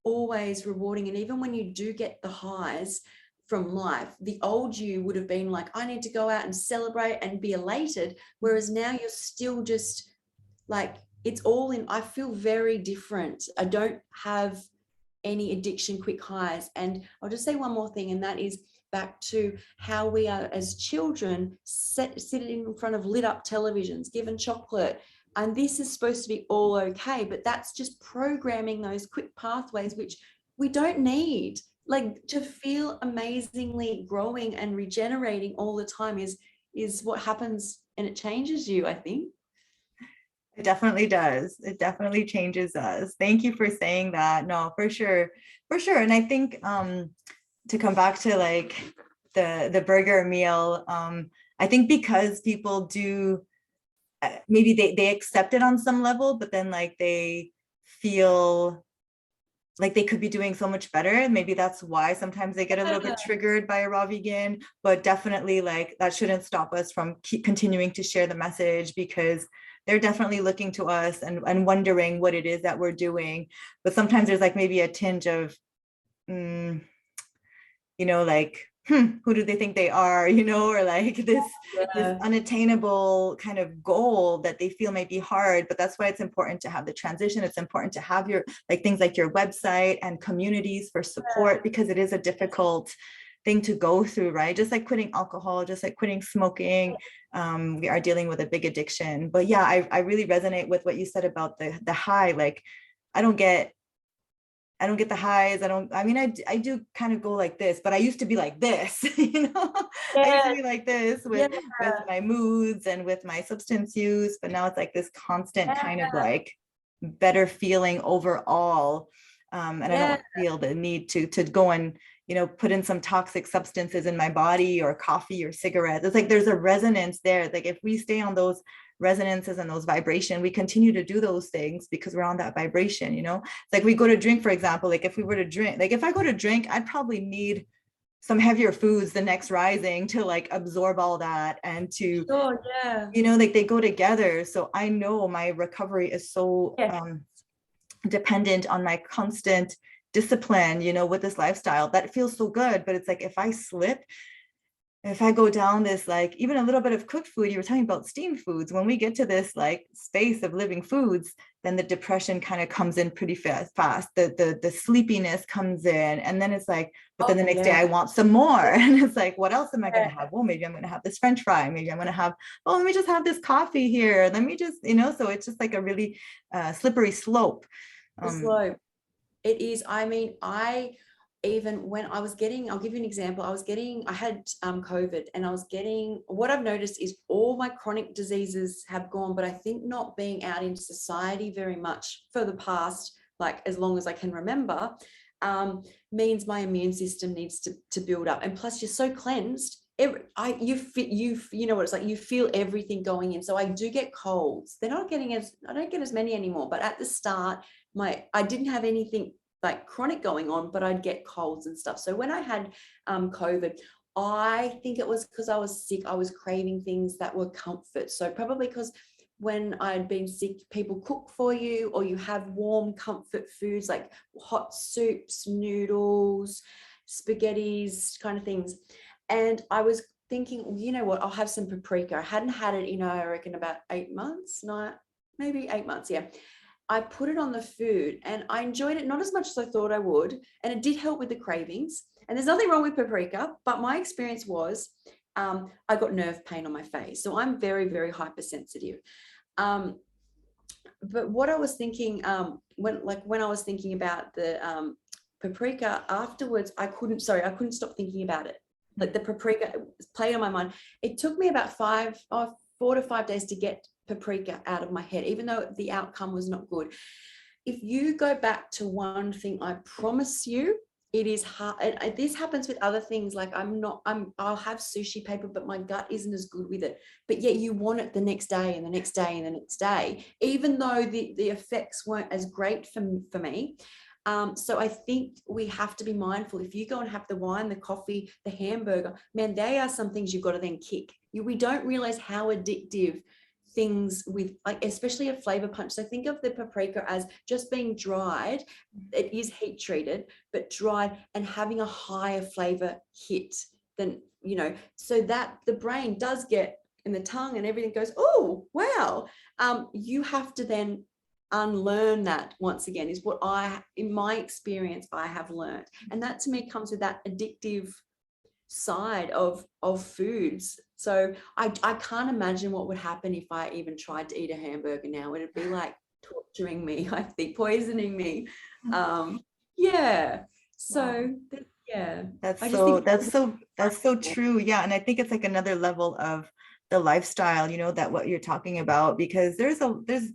always rewarding. And even when you do get the highs from life, the old you would have been like, I need to go out and celebrate and be elated, whereas now you're still just like, it's all in. I feel very different. I don't have any addiction quick highs. And I'll just say one more thing, and that is back to how we are as children sitting in front of lit up televisions, given chocolate, and this is supposed to be all okay, but that's just programming those quick pathways, which we don't need. Like, to feel amazingly growing and regenerating all the time is what happens, and it changes you, I think. It definitely does. It definitely changes us. Thank you for saying that. No, for sure. For sure. And I think to come back to like the burger meal, I think because people do maybe they accept it on some level, but then like they feel like they could be doing so much better. Maybe that's why sometimes they get a little bit triggered by a raw vegan, but definitely like that shouldn't stop us from continuing to share the message, because they're definitely looking to us and wondering what it is that we're doing. But sometimes there's like maybe a tinge of, like, who do they think they are, or like this unattainable kind of goal that they feel may be hard. But that's why it's important to have the transition. It's important to have your like things like your website and communities for support, because it is a difficult thing to go through, right? Just like quitting alcohol, just like quitting smoking, we are dealing with a big addiction. But yeah, I really resonate with what you said about the high. Like I don't get the highs. I do kind of go like this, but I used to be like this, I used to be like this with my moods and with my substance use, but now it's like this constant kind of like better feeling overall. And I don't feel the need to go and, put in some toxic substances in my body or coffee or cigarettes. It's like, there's a resonance there. Like if we stay on those resonances and those vibration, we continue to do those things because we're on that vibration. It's like we go to drink, for example, like if we were to drink, like if I go to drink, I'd probably need some heavier foods the next rising to like absorb all that and to, like they go together. So I know my recovery is so dependent on my constant discipline, with this lifestyle that feels so good. But it's like, if I slip, if I go down this, like even a little bit of cooked food, you were talking about steamed foods, when we get to this like space of living foods, then the depression kind of comes in pretty fast. The sleepiness comes in, and then it's like, but then the next day I want some more. And it's like, what else am I going to have? Well, maybe I'm going to have this French fry. Maybe I'm going to have, oh, let me just have this coffee here. Let me just, so it's just like a really slippery slope. Slope. It is. I even when I was getting, I'll give you an example. I had COVID, and what I've noticed is all my chronic diseases have gone, but I think not being out in society very much for the past, like as long as I can remember, means my immune system needs to build up. And plus you're so cleansed. You know what it's like, you feel everything going in. So I do get colds. I don't get as many anymore, but at the start, I didn't have anything like chronic going on, but I'd get colds and stuff. So when I had COVID, I think it was because I was sick. I was craving things that were comfort. So probably because when I'd been sick, people cook for you, or you have warm comfort foods like hot soups, noodles, spaghettis, kind of things. And I was thinking, you know what, I'll have some paprika. I hadn't had it, I reckon about 8 months, maybe 8 months. Yeah. I put it on the food and I enjoyed it, not as much as I thought I would. And it did help with the cravings. And there's nothing wrong with paprika, but my experience was I got nerve pain on my face. So I'm very, very hypersensitive. But what I was thinking, when I was thinking about the paprika afterwards, I couldn't stop thinking about it. Like the paprika played on my mind. It took me about 4 to 5 days to get paprika out of my head, even though the outcome was not good. If you go back to one thing, I promise you, it is hard. And this happens with other things. Like I'll have sushi paper, but my gut isn't as good with it. But yet you want it the next day and the next day and the next day, even though the effects weren't as great for me. So I think we have to be mindful. If you go and have the wine, the coffee, the hamburger, man, they are some things you've got to then kick. We don't realize how addictive things with, like, especially a flavor punch. So think of the paprika as just being dried. It is heat treated, but dried and having a higher flavor hit than, so that the brain does get in the tongue and everything goes, oh, wow. You have to then unlearn that once again, is what in my experience, I have learned. And that to me comes with that addictive side of foods. So I can't imagine what would happen if I even tried to eat a hamburger now. It'd be like torturing me, I think, poisoning me. So that's so true. Yeah. And I think it's like another level of the lifestyle, you know, that what you're talking about, because there's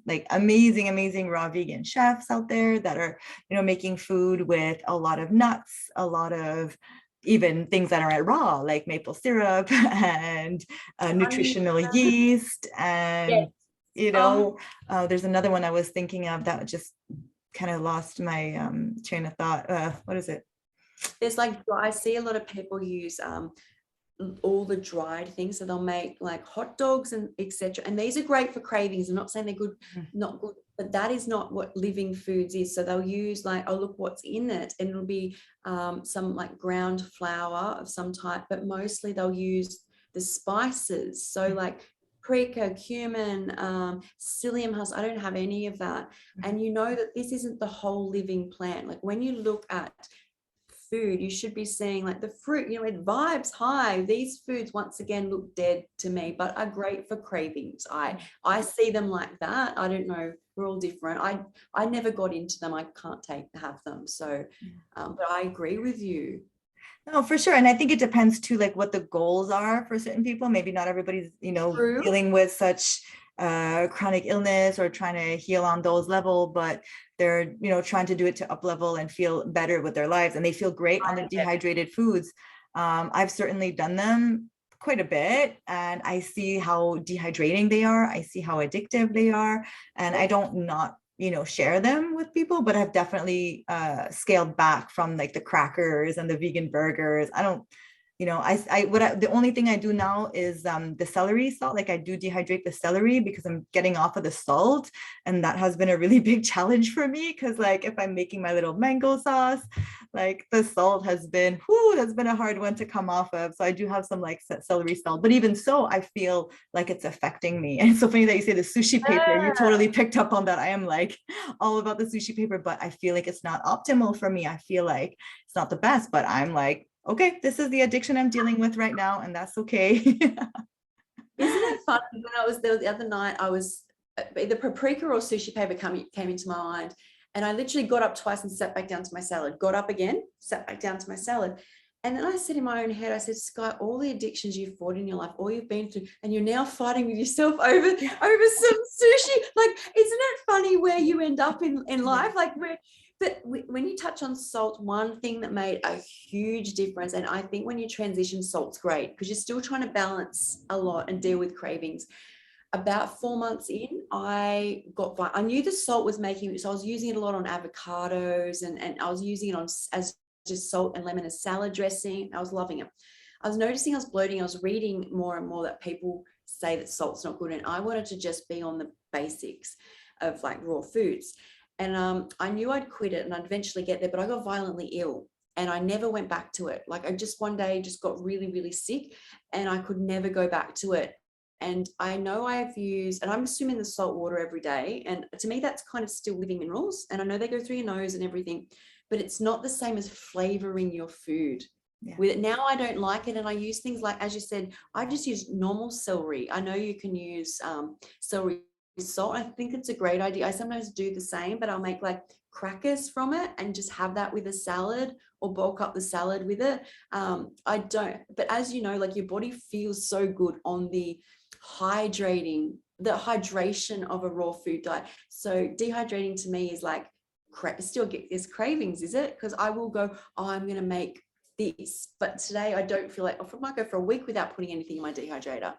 like amazing raw vegan chefs out there that are, you know, making food with a lot of nuts, a lot of even things that aren't raw, like maple syrup and Honey. nutritional yeast. Yes. And, you Oh, know, there's another one I was thinking of that just kind of lost my train of thought. What is it? there's like, I see a lot of people use all the dried things, so they'll make like hot dogs and etc., and these are great for cravings. I'm not saying they're good, not good, but that is not what living foods is. So they'll use like, oh look what's in it, and it'll be some like ground flour of some type, but mostly they'll use the spices, so like paprika, cumin, psyllium husk. I don't have any of that. And you know that this isn't the whole living plant. Like when you look at food, you should be seeing like the fruit, you know, it vibes high. These foods once again look dead to me, but are great for cravings. I see them like that. I don't know, we're all different. I never got into them. I can't have them. So but I agree with you. No, for sure. And I think it depends too, like what the goals are for certain people. Maybe not everybody's, you know, True. dealing with such chronic illness or trying to heal on those level, but they're, you know, trying to do it to up level and feel better with their lives. And they feel great on the dehydrated foods. I've certainly done them quite a bit, and I see how dehydrating they are. I see how addictive they are. And I don't not, you know, share them with people, but I've definitely scaled back from like the crackers and the vegan burgers. I don't, you know, the only thing I do now is the celery salt. Like I do dehydrate the celery because I'm getting off of the salt, and that has been a really big challenge for me, because like if I'm making my little mango sauce, like the salt has been, that's been a hard one to come off of. So I do have some like celery salt, but even so, I feel like it's affecting me. And it's so funny that you say the sushi paper. You totally picked up on that. I am like all about the sushi paper, but I feel like it's not optimal for me. I feel like it's not the best, but I'm like, okay, this is the addiction I'm dealing with right now, and that's okay. Isn't it funny? When I was there the other night, I was either paprika or sushi paper came into my mind, and I literally got up twice and sat back down to my salad, got up again, sat back down to my salad. And then I said in my own head, I said, Skye, all the addictions you've fought in your life, all you've been through, and you're now fighting with yourself over some sushi. Like, isn't it funny where you end up in life? Like, but when you touch on salt, one thing that made a huge difference, and I think when you transition, salt's great because you're still trying to balance a lot and deal with cravings. About 4 months in, I knew the salt was making it, so I was using it a lot on avocados, and I was using it on as just salt and lemon as salad dressing. I was loving it. I was noticing I was bloating. I was reading more and more that people say that salt's not good, and I wanted to just be on the basics of like raw foods. And I knew I'd quit it and I'd eventually get there, but I got violently ill and I never went back to it. Like I just one day just got really, really sick and I could never go back to it. And I know I've used, and I'm assuming the salt water every day. And to me, that's kind of still living minerals. And I know they go through your nose and everything, but it's not the same as flavoring your food. Yeah. With it now, I don't like it. And I use things like, as you said, I just use normal celery. I know you can use celery salt. I think it's a great idea. I sometimes do the same, but I'll make like crackers from it and just have that with a salad or bulk up the salad with it. I don't, but as you know, like your body feels so good on the hydration of a raw food diet. So dehydrating to me is like, still get this cravings, is it? Because I will go, oh, I'm going to make this, but today I don't feel like, I might go for a week without putting anything in my dehydrator.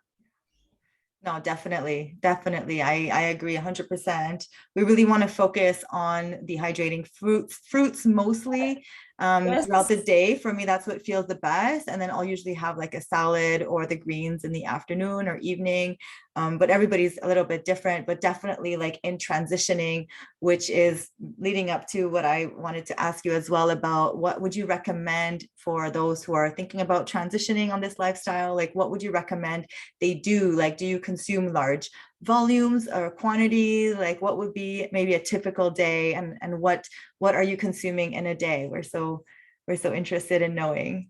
No, definitely. I agree 100%. We really want to focus on dehydrating fruits mostly throughout the day. For me, that's what feels the best. And then I'll usually have like a salad or the greens in the afternoon or evening. But everybody's a little bit different, but definitely like in transitioning, which is leading up to what I wanted to ask you as well about what would you recommend for those who are thinking about transitioning on this lifestyle? Like, what would you recommend they do? Like, do you consume large volumes or quantity? Like, what would be maybe a typical day, and what are you consuming in a day? We're so interested in knowing.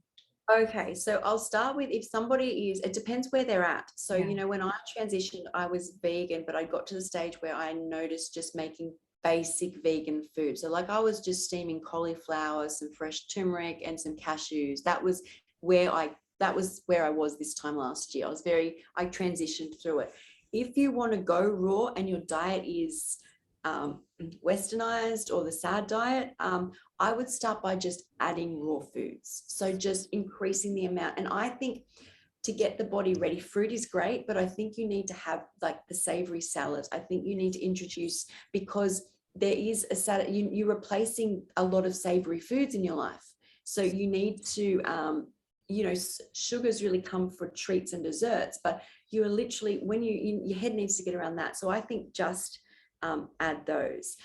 Okay, so I'll start with, if somebody is, it depends where they're at. So, you know, when I transitioned, I was vegan, but I got to the stage where I noticed just making basic vegan food. So like I was just steaming cauliflower, some fresh turmeric and some cashews. That was where I that was where I was this time last year. I transitioned through it. If you want to go raw and your diet is westernized or the SAD diet, I would start by just adding raw foods. So just increasing the amount. And I think to get the body ready, fruit is great, but I think you need to have like the savory salad. I think you need to introduce, because there is a salad, you're replacing a lot of savory foods in your life. So you need to, sugars really come for treats and desserts, but you are literally, your head needs to get around that. So I think just add those.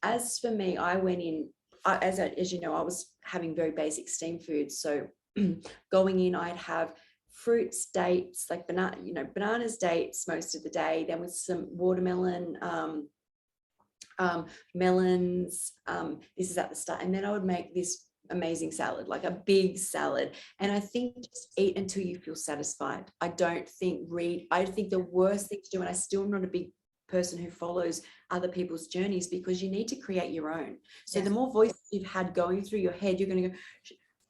As for me, I went in, as you know, I was having very basic steam foods. So going in, I'd have fruits, dates, like bananas, dates most of the day, then with some watermelon, melons. This is at the start. And then I would make this amazing salad, like a big salad. And I think just eat until you feel satisfied. I think the worst thing to do, and I still am not a big person who follows other people's journeys, because you need to create your own. So the more voices you've had going through your head, you're going to go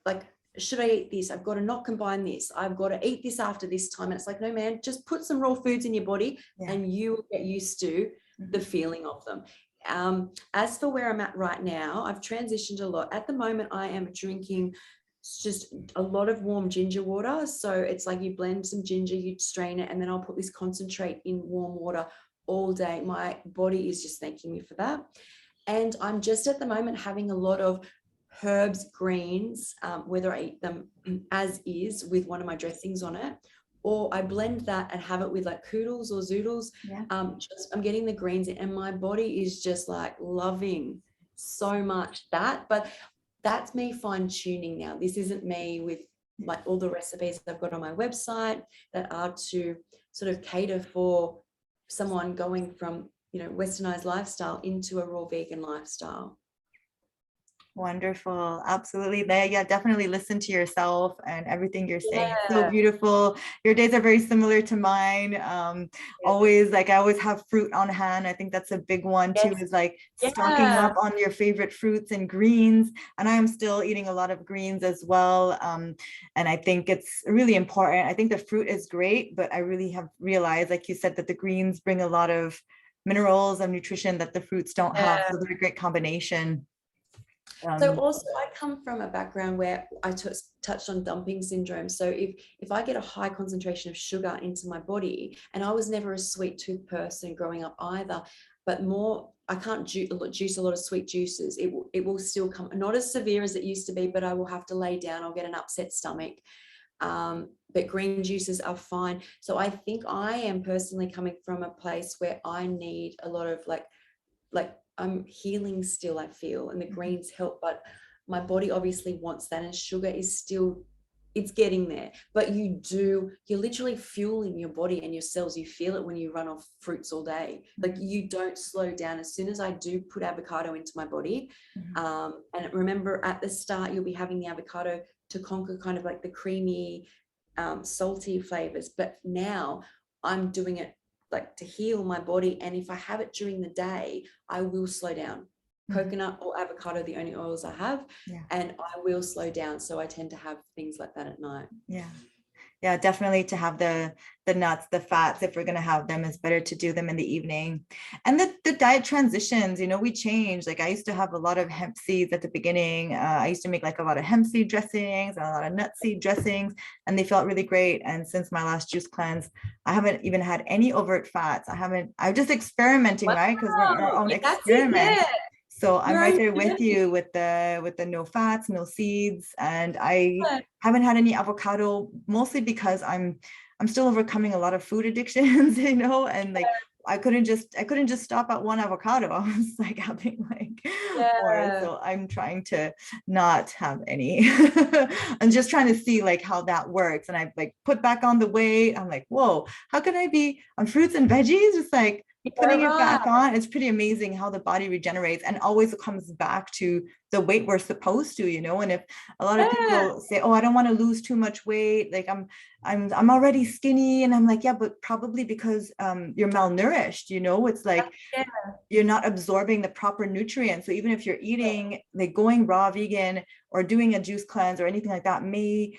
like, should I eat this? I've got to not combine this. I've got to eat this after this time. And it's like, no, man, just put some raw foods in your body and you will get used to the feeling of them. As for where I'm at right now, I've transitioned a lot. At the moment, I am drinking just a lot of warm ginger water. So it's like you blend some ginger, you strain it, and then I'll put this concentrate in warm water all day. My body is just thanking me for that. And I'm just at the moment having a lot of herbs, greens, whether I eat them as is with one of my dressings on it, or I blend that and have it with like koodles or zoodles. I'm getting the greens in, and my body is just like loving so much that. But that's me fine tuning now. This isn't me with like all the recipes I've got on my website that are to sort of cater for someone going from, westernized lifestyle into a raw vegan lifestyle. Wonderful. Absolutely. Yeah, definitely listen to yourself and everything you're saying. It's so beautiful. Your days are very similar to mine. I always have fruit on hand. I think that's a big one too, is like stocking up on your favorite fruits and greens. And I am still eating a lot of greens as well. And I think it's really important. I think the fruit is great, but I really have realized, like you said, that the greens bring a lot of minerals and nutrition that the fruits don't have. So they're a great combination. So also I come from a background where I touched on dumping syndrome. So if I get a high concentration of sugar into my body, and I was never a sweet tooth person growing up either, but more, I can't juice a lot of sweet juices. It will still come, not as severe as it used to be, but I will have to lay down. I'll get an upset stomach. But green juices are fine. So I think I am personally coming from a place where I need a lot of like I'm healing still, I feel, and the greens help, but my body obviously wants that, and sugar is still, it's getting there. But you're literally fueling your body and your cells. You feel it when you run off fruits all day. Like you don't slow down. As soon as I do put avocado into my body, and remember at the start, you'll be having the avocado to conquer kind of like the creamy, salty flavors. But now I'm doing it like to heal my body. And if I have it during the day, I will slow down. Coconut or avocado, the only oils I have, and I will slow down. So I tend to have things like that at night. Yeah, definitely to have the nuts, the fats, if we're going to have them, it's better to do them in the evening. And the diet transitions, we change. Like I used to have a lot of hemp seeds at the beginning. I used to make like a lot of hemp seed dressings and a lot of nut seed dressings, and they felt really great. And since my last juice cleanse, I haven't even had any overt fats. I'm just experimenting, right? Because we're our own experiment. So I'm right there with you with the no fats, no seeds. And I haven't had any avocado, mostly because I'm still overcoming a lot of food addictions, and like I couldn't just stop at one avocado. I was like having like more. So I'm trying to not have any. I'm just trying to see like how that works. And I like put back on the weight. I'm like, whoa, how can I be on fruits and veggies? It's like putting it back on. It's pretty amazing how the body regenerates and always comes back to the weight we're supposed to, and if a lot of people say, oh, I don't want to lose too much weight, like I'm already skinny, and I'm like, yeah, but probably because you're malnourished, it's like you're not absorbing the proper nutrients. So even if you're eating like going raw vegan or doing a juice cleanse or anything like that may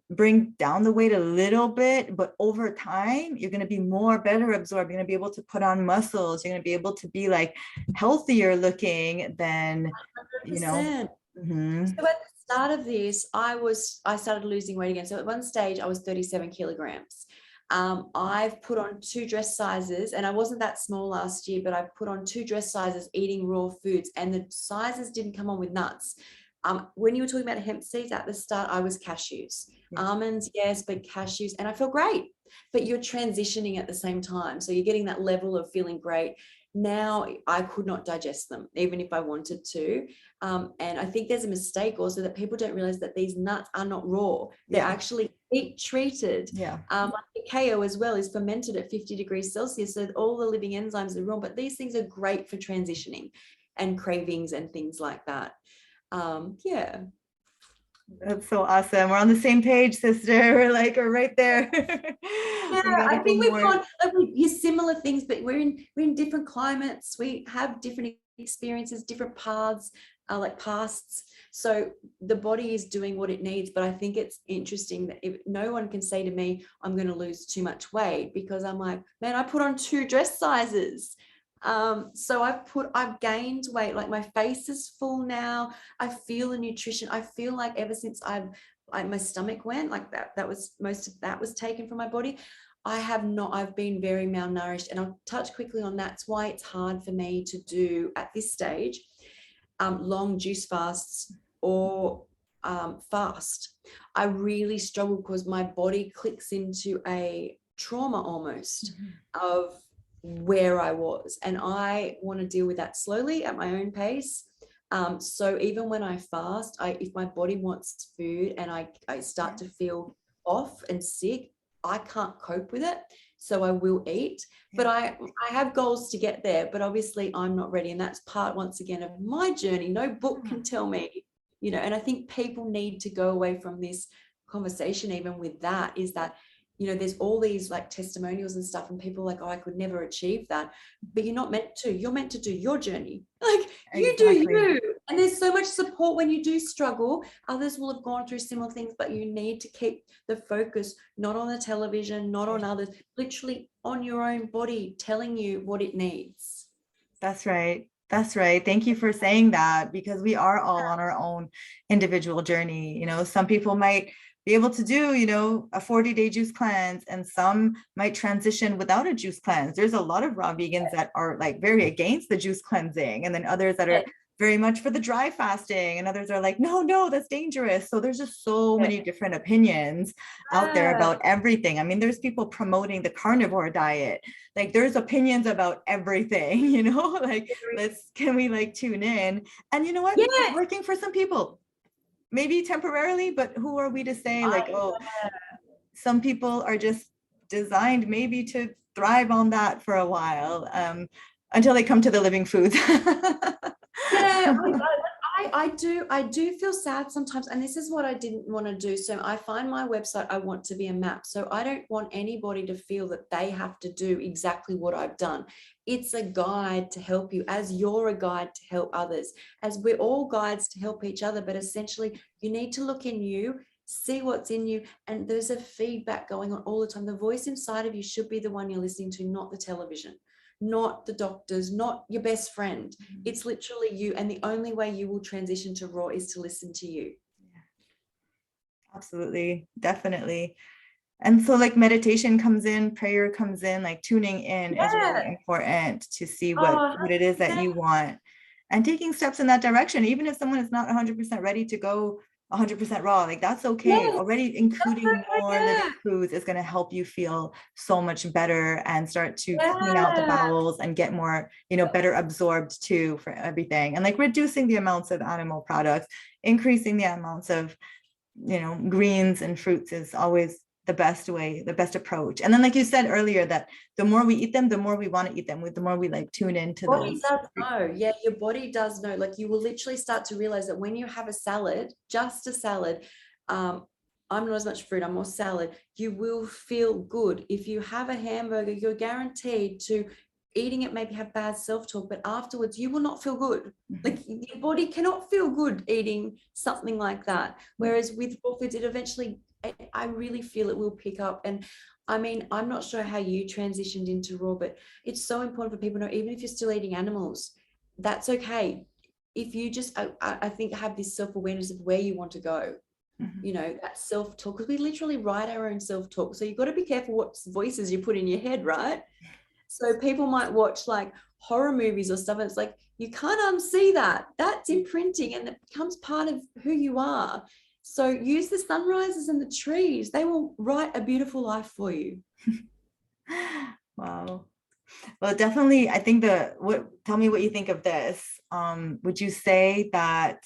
bring down the weight a little bit, but over time, you're going to be better absorbed. You're going to be able to put on muscles. You're going to be able to be like healthier looking than, you know. 100%. Mm-hmm. So at the start of this, I started losing weight again. So at one stage I was 37 kilograms. I've put on 2 dress sizes, and I wasn't that small last year, but I put on 2 dress sizes eating raw foods, and the sizes didn't come on with nuts. When you were talking about hemp seeds at the start, I was cashews. Yeah. Almonds, yes, but cashews, and I feel great. But you're transitioning at the same time. So you're getting that level of feeling great. Now I could not digest them, even if I wanted to. And I think there's a mistake also that people don't realize that these nuts are not raw. They're actually heat treated. Yeah. Like cacao as well is fermented at 50 degrees Celsius. So all the living enzymes are raw, but these things are great for transitioning and cravings and things like that. Yeah. That's so awesome. We're on the same page, sister. We're right there. Yeah, I think we've got similar things, but we're in different climates. We have different experiences, different paths, like pasts. So the body is doing what it needs. But I think it's interesting that if no one can say to me, I'm going to lose too much weight, because I'm like, man, I put on 2 dress sizes. So I've gained weight. Like my face is full now. I feel the nutrition. I feel like ever since my stomach went, like that was most of that was taken from my body. I've been very malnourished, and I'll touch quickly on that's why it's hard for me to do at this stage long juice fasts or fast. I really struggle because my body clicks into a trauma almost of where I was, and I want to deal with that slowly at my own pace. So even when I fast, if my body wants food and I start to feel off and sick, I can't cope with it. So I will eat, but I have goals to get there, but obviously I'm not ready. And that's part, once again, of my journey. No book can tell me, and I think people need to go away from this conversation, even with that, is that, there's all these like testimonials and stuff, and people are like, oh, I could never achieve that. But you're not meant to. You're meant to do your journey. Like you do you. And there's so much support when you do struggle. Others will have gone through similar things, but you need to keep the focus not on the television, not on others, literally on your own body telling you what it needs. That's right. That's right. Thank you for saying that, because we are all on our own individual journey. Some people might be able to do, a 40-day juice cleanse, and some might transition without a juice cleanse. There's a lot of raw vegans that are like very against the juice cleansing, and then others that are very much for the dry fasting, and others are like, no, that's dangerous. So there's just so many different opinions out there about everything. I mean, there's people promoting the carnivore diet. Like there's opinions about everything, like can we like tune in? And you know what? It's working for some people. Maybe temporarily, but who are we to say some people are just designed maybe to thrive on that for a while, until they come to the living foods. I do feel sad sometimes, and this is what I didn't want to do. So I find my website, I want to be a map. So I don't want anybody to feel that they have to do exactly what I've done. It's a guide to help you, as you're a guide to help others, as we're all guides to help each other. But essentially, you need to look in you, see what's in you, and there's a feedback going on all the time. The voice inside of you should be the one you're listening to, not the television, not the doctors, not your best friend. It's literally you. And the only way you will transition to raw is to listen to you. Absolutely. Definitely. And so like meditation comes in, prayer comes in, like tuning in is really important to see what it is that you want, and taking steps in that direction. Even if someone is not 100% ready to go 100% raw, like that's okay. Already including more living foods is going to help you feel so much better and start to clean out the bowels and get more, better absorbed too for everything. And like reducing the amounts of animal products, increasing the amounts of, greens and fruits is always the best way, the best approach. And then like you said earlier, that the more we eat them, the more we want to eat them, the more we like tune into those. Your body does know. Like you will literally start to realize that when you have a salad, just a salad, I'm not as much fruit, I'm more salad, you will feel good. If you have a hamburger, you're guaranteed to eating it maybe have bad self-talk, but afterwards you will not feel good. Like your body cannot feel good eating something like that. Whereas with raw foods, it eventually, I really feel it will pick up. And I mean, I'm not sure how you transitioned into raw, but it's so important for people to know, even if you're still eating animals, that's okay. If you just, I think, have this self-awareness of where you want to go, you know, that self-talk, because we literally write our own self-talk. So you've got to be careful what voices you put in your head, right? So people might watch like horror movies or stuff, and it's like, you can't unsee that. That's imprinting, and it becomes part of who you are. So use the sunrises and the trees. They will write a beautiful life for you. Wow. Well, definitely, I think tell me what you think of this. Would you say that,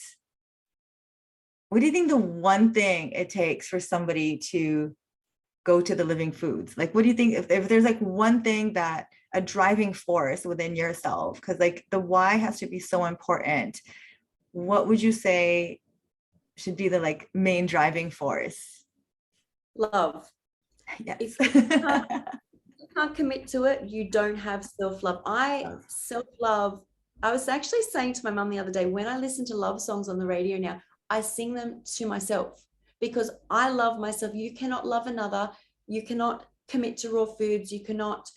what do you think the one thing it takes for somebody to go to the living foods? Like, what do you think if there's like one thing that a driving force within yourself, because like the why has to be so important, what would you say should be the like main driving force? Love. Yes. If you can't commit to it, you don't have self-love. Self-love, I was actually saying to my mum the other day, when I listen to love songs on the radio now, I sing them to myself because I love myself. You cannot love another. You cannot commit to raw foods. You cannot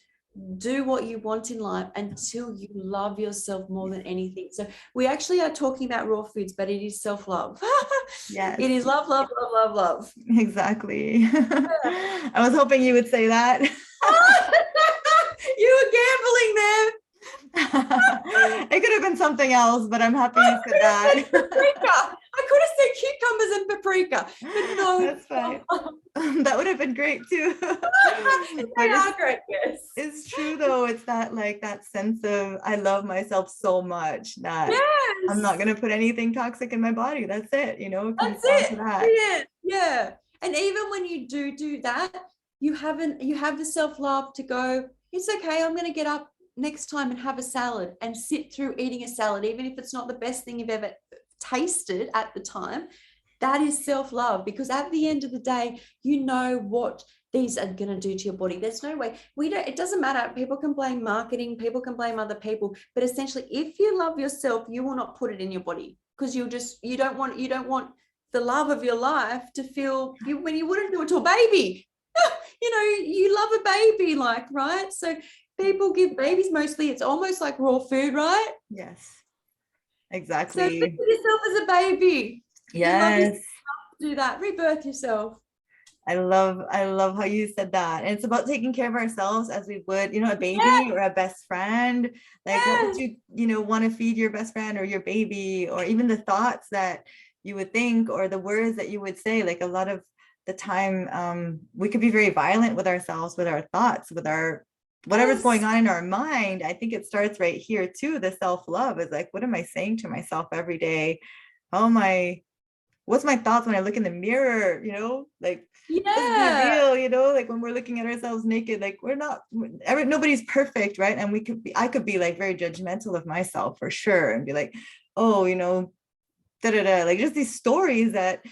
do what you want in life until you love yourself more than anything. So we actually are talking about raw foods, but it is self-love. Yes. It is love, love, love, love, love. Exactly. I was hoping you would say that. You were gambling there. It could have been something else, but I'm happy you said that. Paprika. I could have said cucumbers and paprika, but no. That's fine. That would have been great too. They are great, yes. It's true though. It's that like that sense of I love myself so much that yes. I'm not going to put anything toxic in my body. That's it. You know, it comes That's down it. to that. Yeah. And even when you do that, you have the self-love to go, it's okay, I'm going to get up next time and have a salad and sit through eating a salad, even if it's not the best thing you've ever tasted at the time. That is self-love, because at the end of the day, you know what these are going to do to your body. There's no way it doesn't matter. People can blame marketing, people can blame other people, but essentially if you love yourself, you will not put it in your body, because you don't want the love of your life to feel when you wouldn't do it to a baby. You know, you love a baby, like, right? So people give babies, mostly it's almost like raw food, right? Yes, exactly. So think of yourself as a baby. Yes. Do that, rebirth yourself. I love how you said that. And it's about taking care of ourselves as we would, you know, a baby or a best friend. Like what would you want to feed your best friend or your baby, or even the thoughts that you would think or the words that you would say. Like a lot of the time, we could be very violent with ourselves, with our thoughts, with our whatever's going on in our mind. I think it starts right here too. The self-love is like, what am I saying to myself every day? What's my thoughts when I look in the mirror, you know, like, let's be real, you know, like when we're looking at ourselves naked, like nobody's perfect, right? And I could be like very judgmental of myself for sure and be like, oh, you know, like just these stories that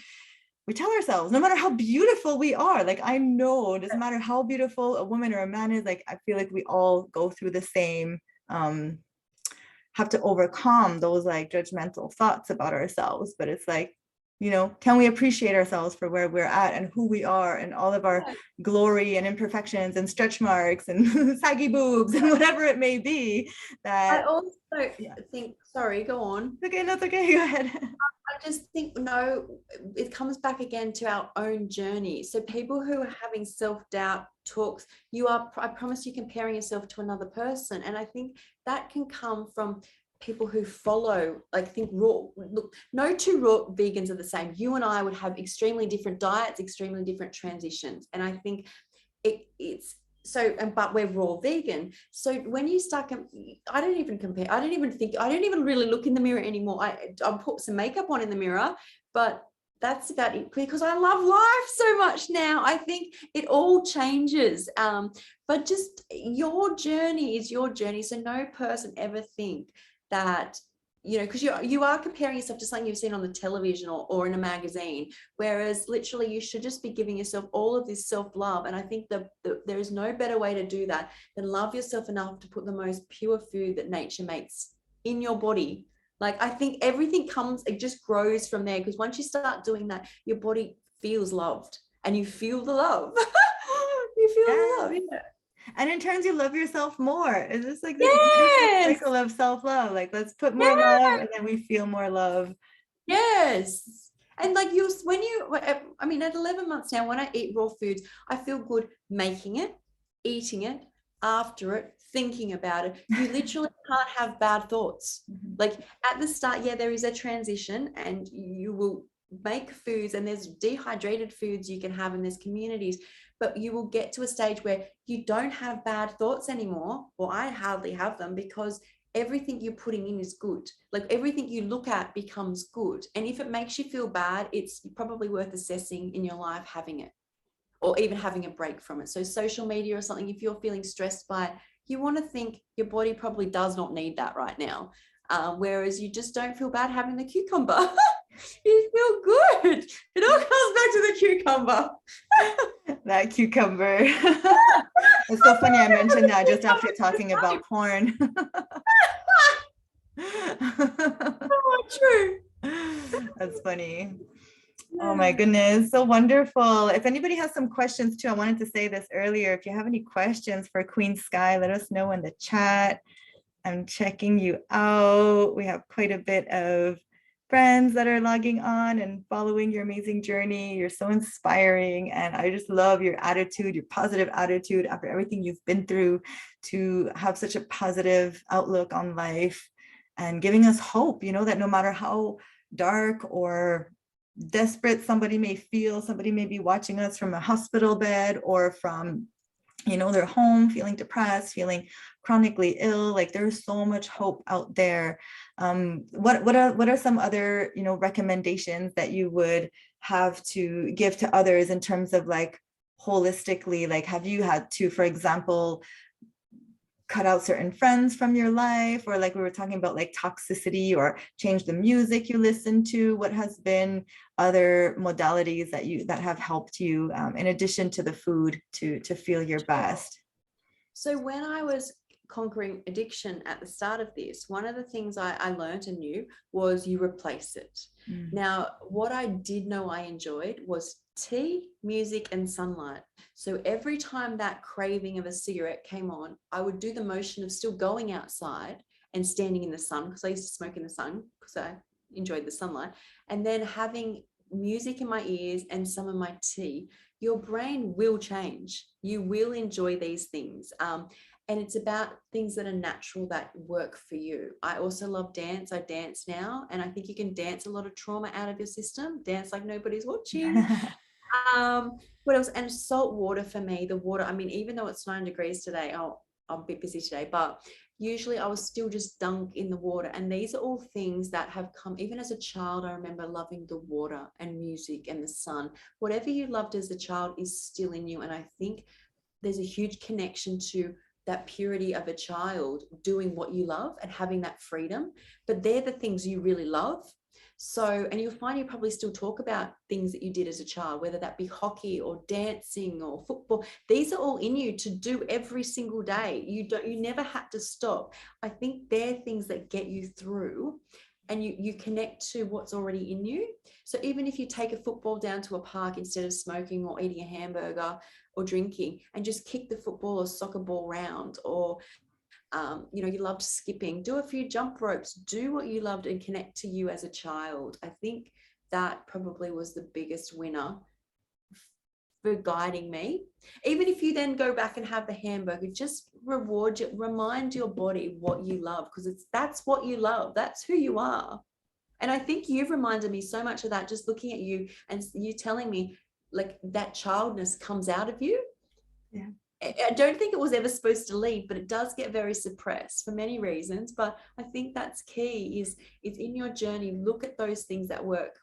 we tell ourselves, no matter how beautiful we are. Like, I know it doesn't matter how beautiful a woman or a man is, like, I feel like we all go through the same, have to overcome those like judgmental thoughts about ourselves. But it's like, you know, can we appreciate ourselves for where we're at and who we are and all of our glory and imperfections and stretch marks and saggy boobs and whatever it may be? That I also think, sorry, go on. Okay, that's okay, go ahead. I just think, no, it comes back again to our own journey. So people who are having self-doubt talks, I promise you, comparing yourself to another person. And I think that can come from people who follow, like, think raw. Look, no two raw vegans are the same. You and I would have extremely different diets, extremely different transitions. And I think it's so, but we're raw vegan. So when you start, I don't even compare. I don't even really look in the mirror anymore. I'll put some makeup on in the mirror, but that's about it, because I love life so much now. I think it all changes. But just your journey is your journey. So no person ever think that you know, because you are comparing yourself to something you've seen on the television or in a magazine, whereas literally you should just be giving yourself all of this self-love. And I think there is no better way to do that than love yourself enough to put the most pure food that nature makes in your body. Like, I think everything it just grows from there, because once you start doing that, your body feels loved and you feel the love. You feel the love, yeah. And in turns, you love yourself more. It's just like this Yes. cycle of self-love. Like, let's put more love, and then we feel more love. Yes. And like I mean, at 11 months now, when I eat raw foods, I feel good making it, eating it, after it, thinking about it. You literally can't have bad thoughts. Like at the start, yeah, there is a transition, and you will make foods, and there's dehydrated foods you can have, and there's communities, but you will get to a stage where you don't have bad thoughts anymore, or I hardly have them, because everything you're putting in is good. Like everything you look at becomes good. And if it makes you feel bad, it's probably worth assessing in your life having it, or even having a break from it. So social media or something, if you're feeling stressed by it, you want to think your body probably does not need that right now. Whereas you just don't feel bad having the cucumber. You feel good. It all comes back to the cucumber. That cucumber. It's so funny I mentioned that just after talking about porn. Oh, true. That's funny. Oh my goodness, so wonderful. If anybody has some questions too, I wanted to say this earlier. If you have any questions for Queen Skye, let us know in the chat. I'm checking you out. We have quite a bit of friends that are logging on and following your amazing journey. You're so inspiring, and I just love your attitude, your positive attitude after everything you've been through, to have such a positive outlook on life and giving us hope, you know, that no matter how dark or desperate somebody may feel, somebody may be watching us from a hospital bed or from, you know, their home, feeling depressed, feeling chronically ill, like there's so much hope out there. What are some other, you know, recommendations that you would have to give to others in terms of like holistically, like have you had to, for example, cut out certain friends from your life, or like we were talking about like toxicity, or change the music you listen to? What has been other modalities that have helped you in addition to the food to feel your best? So when I was conquering addiction at the start of this, one of the things I learned and knew was you replace it. Now, what I did know I enjoyed was tea, music, and sunlight. So every time that craving of a cigarette came on, I would do the motion of still going outside and standing in the sun, because I used to smoke in the sun because I enjoyed the sunlight, and then having music in my ears and some of my tea. Your brain will change. You will enjoy these things. And it's about things that are natural, that work for you. I also love dance. I dance now, and I think you can dance a lot of trauma out of your system. Dance like nobody's watching. What else? And salt water for me. The water, I mean, even though it's 9 degrees today, I'm a bit busy today, but usually I was still just dunked in the water. And these are all things that have come, even as a child, I remember loving the water and music and the sun. Whatever you loved as a child is still in you. And I think there's a huge connection to that purity of a child doing what you love and having that freedom. But they're the things you really love. So, and you'll find you probably still talk about things that you did as a child, whether that be hockey or dancing or football. These are all in you to do every single day. You never had to stop. I think they're things that get you through, and you connect to what's already in you. So even if you take a football down to a park instead of smoking or eating a hamburger or drinking, and just kick the football or soccer ball round, or you know, you loved skipping, do a few jump ropes, do what you loved and connect to you as a child. I think that probably was the biggest winner for guiding me. Even if you then go back and have the hamburger, just remind your body what you love, because that's what you love, that's who you are. And I think you've reminded me so much of that, just looking at you and you telling me like that childness comes out of you. Yeah. I don't think it was ever supposed to leave, but it does get very suppressed for many reasons. But I think that's key, is in your journey, look at those things that work,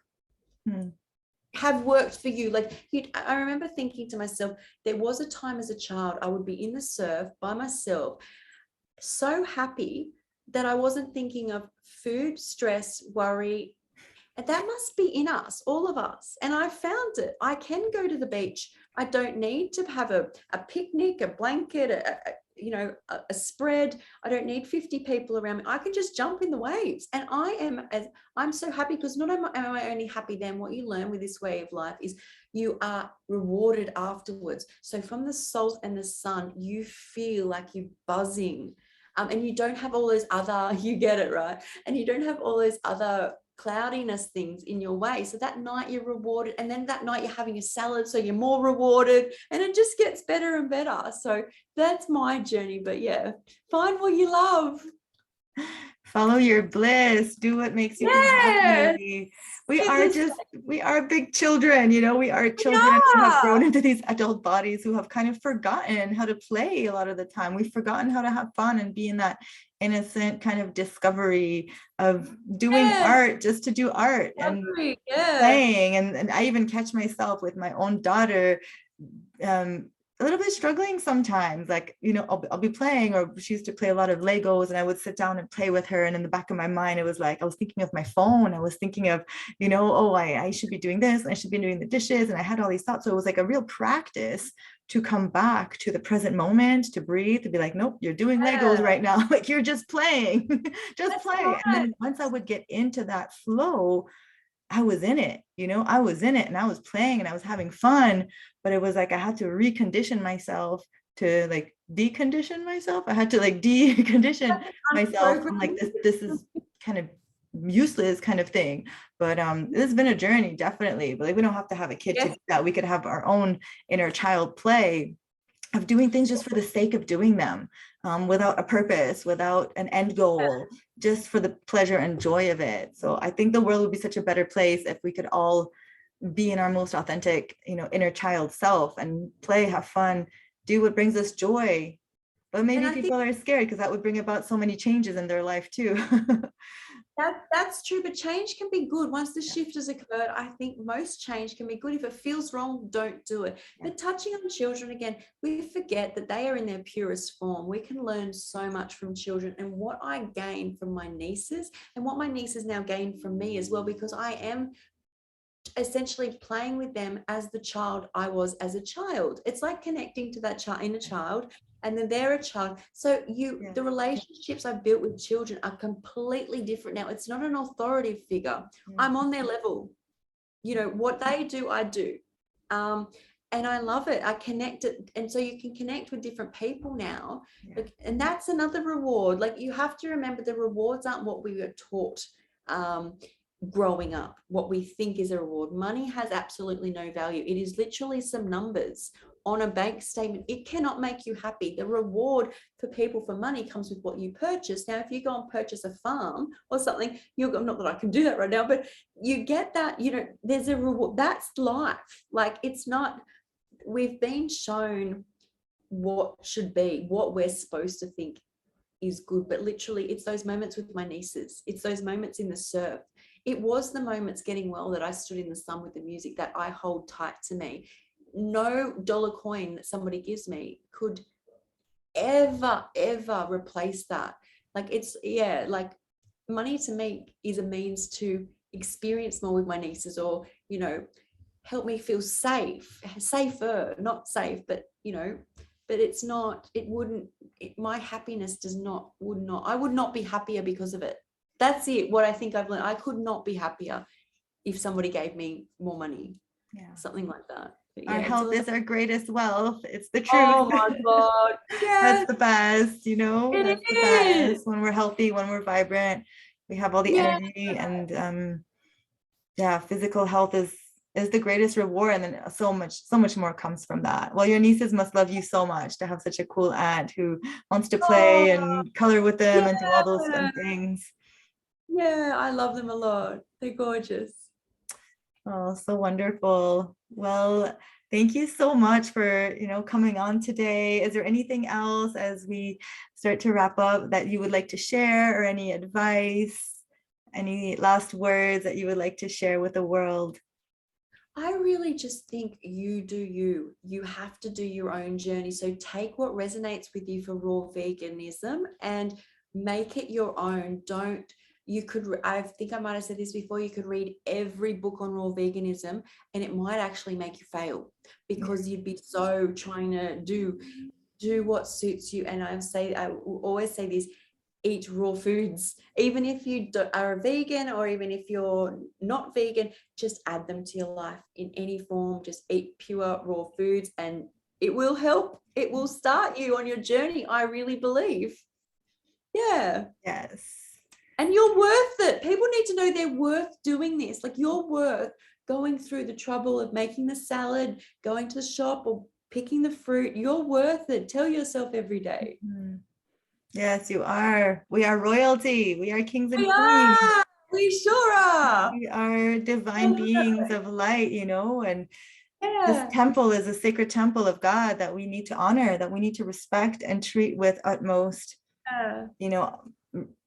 have worked for you. Like I remember thinking to myself, there was a time as a child I would be in the surf by myself, so happy that I wasn't thinking of food, stress, worry. And that must be in us, all of us. And I found it. I can go to the beach. I don't need to have a picnic, a blanket, a spread. I don't need 50 people around me. I can just jump in the waves. And I'm so happy, because not am I only happy then. What you learn with this way of life is you are rewarded afterwards. So from the salt and the sun, you feel like you're buzzing. And you don't have all those other, you get it, right? And you don't have all those other cloudiness things in your way. So that night you're rewarded, and then that night you're having a salad, so you're more rewarded, and it just gets better and better. So that's my journey. But yeah, find what you love. Follow your bliss. Do what makes you happy. We are big children, we are children who have grown into these adult bodies, who have kind of forgotten how to play a lot of the time. We've forgotten how to have fun and be in that innocent kind of discovery of doing art just to do art and playing. And I even catch myself with my own daughter, a little bit struggling sometimes, like, I'll be playing, or she used to play a lot of Legos, and I would sit down and play with her. And in the back of my mind, it was like, I was thinking of my phone. I was thinking of, I should be doing this, and I should be doing the dishes. And I had all these thoughts. So it was like a real practice to come back to the present moment, to breathe, to be like, nope, you're doing Legos right now. Like, you're just playing, just play. Right. And then once I would get into that flow, I was in it, I was in it, and I was playing and I was having fun. But it was like I had to recondition myself to like decondition myself. I had to like decondition myself from like this is kind of useless kind of thing. But this has been a journey, definitely. But like, we don't have to have a kid to do that. We could have our own inner child play of doing things just for the sake of doing them, without a purpose, without an end goal, just for the pleasure and joy of it. So I think the world would be such a better place if we could all be in our most authentic, inner child self, and play, have fun, do what brings us joy. But maybe people are scared, because that would bring about so many changes in their life too. That's true, but change can be good. Once the shift has occurred, I think most change can be good. If it feels wrong, don't do it. But touching on children again, we forget that they are in their purest form. We can learn so much from children, and what I gain from my nieces, and what my nieces now gain from me as well, because I am essentially playing with them as the child I was as a child. It's like connecting to that inner child, and then they're a child. So the relationships I've built with children are completely different now. It's not an authoritative figure. I'm on their level. What they do, I do. And I love it. I connect it. And so you can connect with different people now. And that's another reward. Like, you have to remember, the rewards aren't what we were taught growing up, what we think is a reward. Money has absolutely no value. It is literally some numbers on a bank statement. It cannot make you happy. The reward for people for money comes with what you purchase. Now, if you go and purchase a farm or something, not that I can do that right now, but you get that, there's a reward. That's life. Like, it's not, we've been shown what should be, what we're supposed to think is good, but literally it's those moments with my nieces. It's those moments in the surf. It was the moments getting well that I stood in the sun with the music that I hold tight to me. No dollar coin that somebody gives me could ever replace that. Like, like money to me is a means to experience more with my nieces, or, help me feel safer, not safe, but, but it's not, my happiness I would not be happier because of it. That's it. What I think I've learned, I could not be happier if somebody gave me more money, something like that. Our health is our greatest wealth. It's the truth. Oh my God. That's the best, that's the best. When we're healthy, when we're vibrant, we have all the energy, and physical health is the greatest reward. And then so much more comes from that. Well, your nieces must love you so much to have such a cool aunt who wants to play and color with them and do all those fun things. Yeah, I love them a lot. They're gorgeous. Oh, so wonderful. Well, thank you so much for, coming on today. Is there anything else as we start to wrap up that you would like to share, or any advice, any last words that you would like to share with the world? I really just think you do you. You have to do your own journey. So take what resonates with you for raw veganism, and make it your own. I think I might have said this before, you could read every book on raw veganism and it might actually make you fail because you'd be so trying to do what suits you. And I will always say this: eat raw foods. Even if you are a vegan, or even if you're not vegan, just add them to your life in any form. Just eat pure raw foods and it will help. It will start you on your journey, I really believe. Yeah. Yes. And you're worth it. People need to know they're worth doing this. Like, you're worth going through the trouble of making the salad, going to the shop, or picking the fruit. You're worth it. Tell yourself every day. Mm-hmm. Yes, you are. We are royalty. We are kings and We queens. are. We sure are. We are divine beings of light, and this Yeah. temple is a sacred temple of God that we need to honor, that we need to respect and treat with utmost,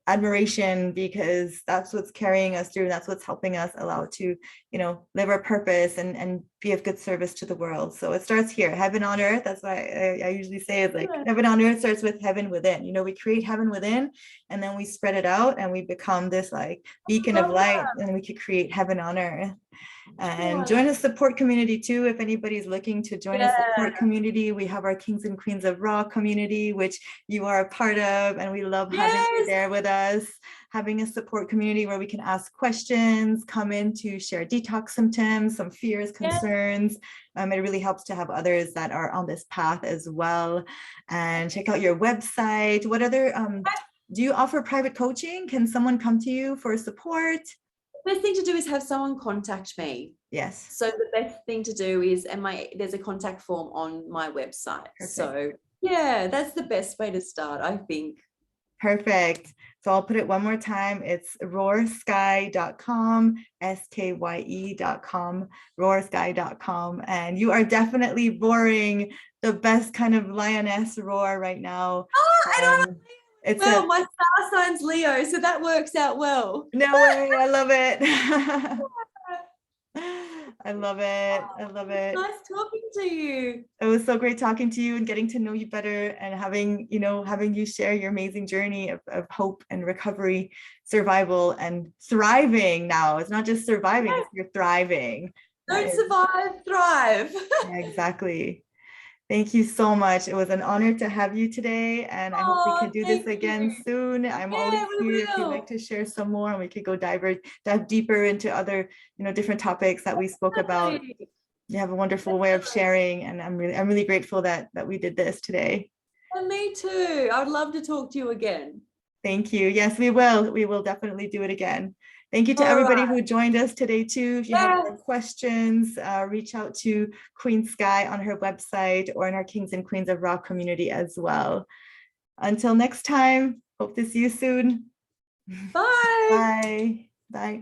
admiration, because that's what's carrying us through. That's what's helping us allow to, live our purpose and be of good service to the world. So it starts here, heaven on earth. That's why I usually say it, like, heaven on earth starts with heaven within. We create heaven within, and then we spread it out, and we become this like beacon of light, and we could create heaven on earth. And join a support community too. If anybody's looking to join a support community, we have our Kings and Queens of Raw community, which you are a part of, and we love having you there with us. Having a support community where we can ask questions, come in to share detox symptoms, some fears, concerns. It really helps to have others that are on this path as well. And check out your website. What other do you offer private coaching? Can someone come to you for support? Best thing to do is have someone contact me. Yes. So the best thing to do is, there's a contact form on my website. Perfect. So yeah, that's the best way to start, I think. Perfect. So I'll put it one more time. It's roarskye.com, skye.com, roarskye.com. And you are definitely roaring the best kind of lioness roar right now. Oh, I don't know. My star sign's Leo, so that works out well. No way, I love it. I love it. I love it. Nice talking to you. It was so great talking to you and getting to know you better, and having you share your amazing journey of hope and recovery, survival, and thriving now. It's not just surviving, it's you're thriving. Don't survive, thrive. Yeah, exactly. Thank you so much. It was an honor to have you today, and I hope we can do this again soon. I'm always here if you'd like to share some more, and we could go dive deeper into other, different topics that we spoke about. You have a wonderful way of sharing, and I'm really grateful that we did this today. And me too. I'd love to talk to you again. Thank you. Yes, we will. We will definitely do it again. Thank you to everybody who joined us today too. If you have more questions, reach out to Queen Skye on her website or in our Kings and Queens of Raw community as well. Until next time, hope to see you soon. Bye. Bye. Bye.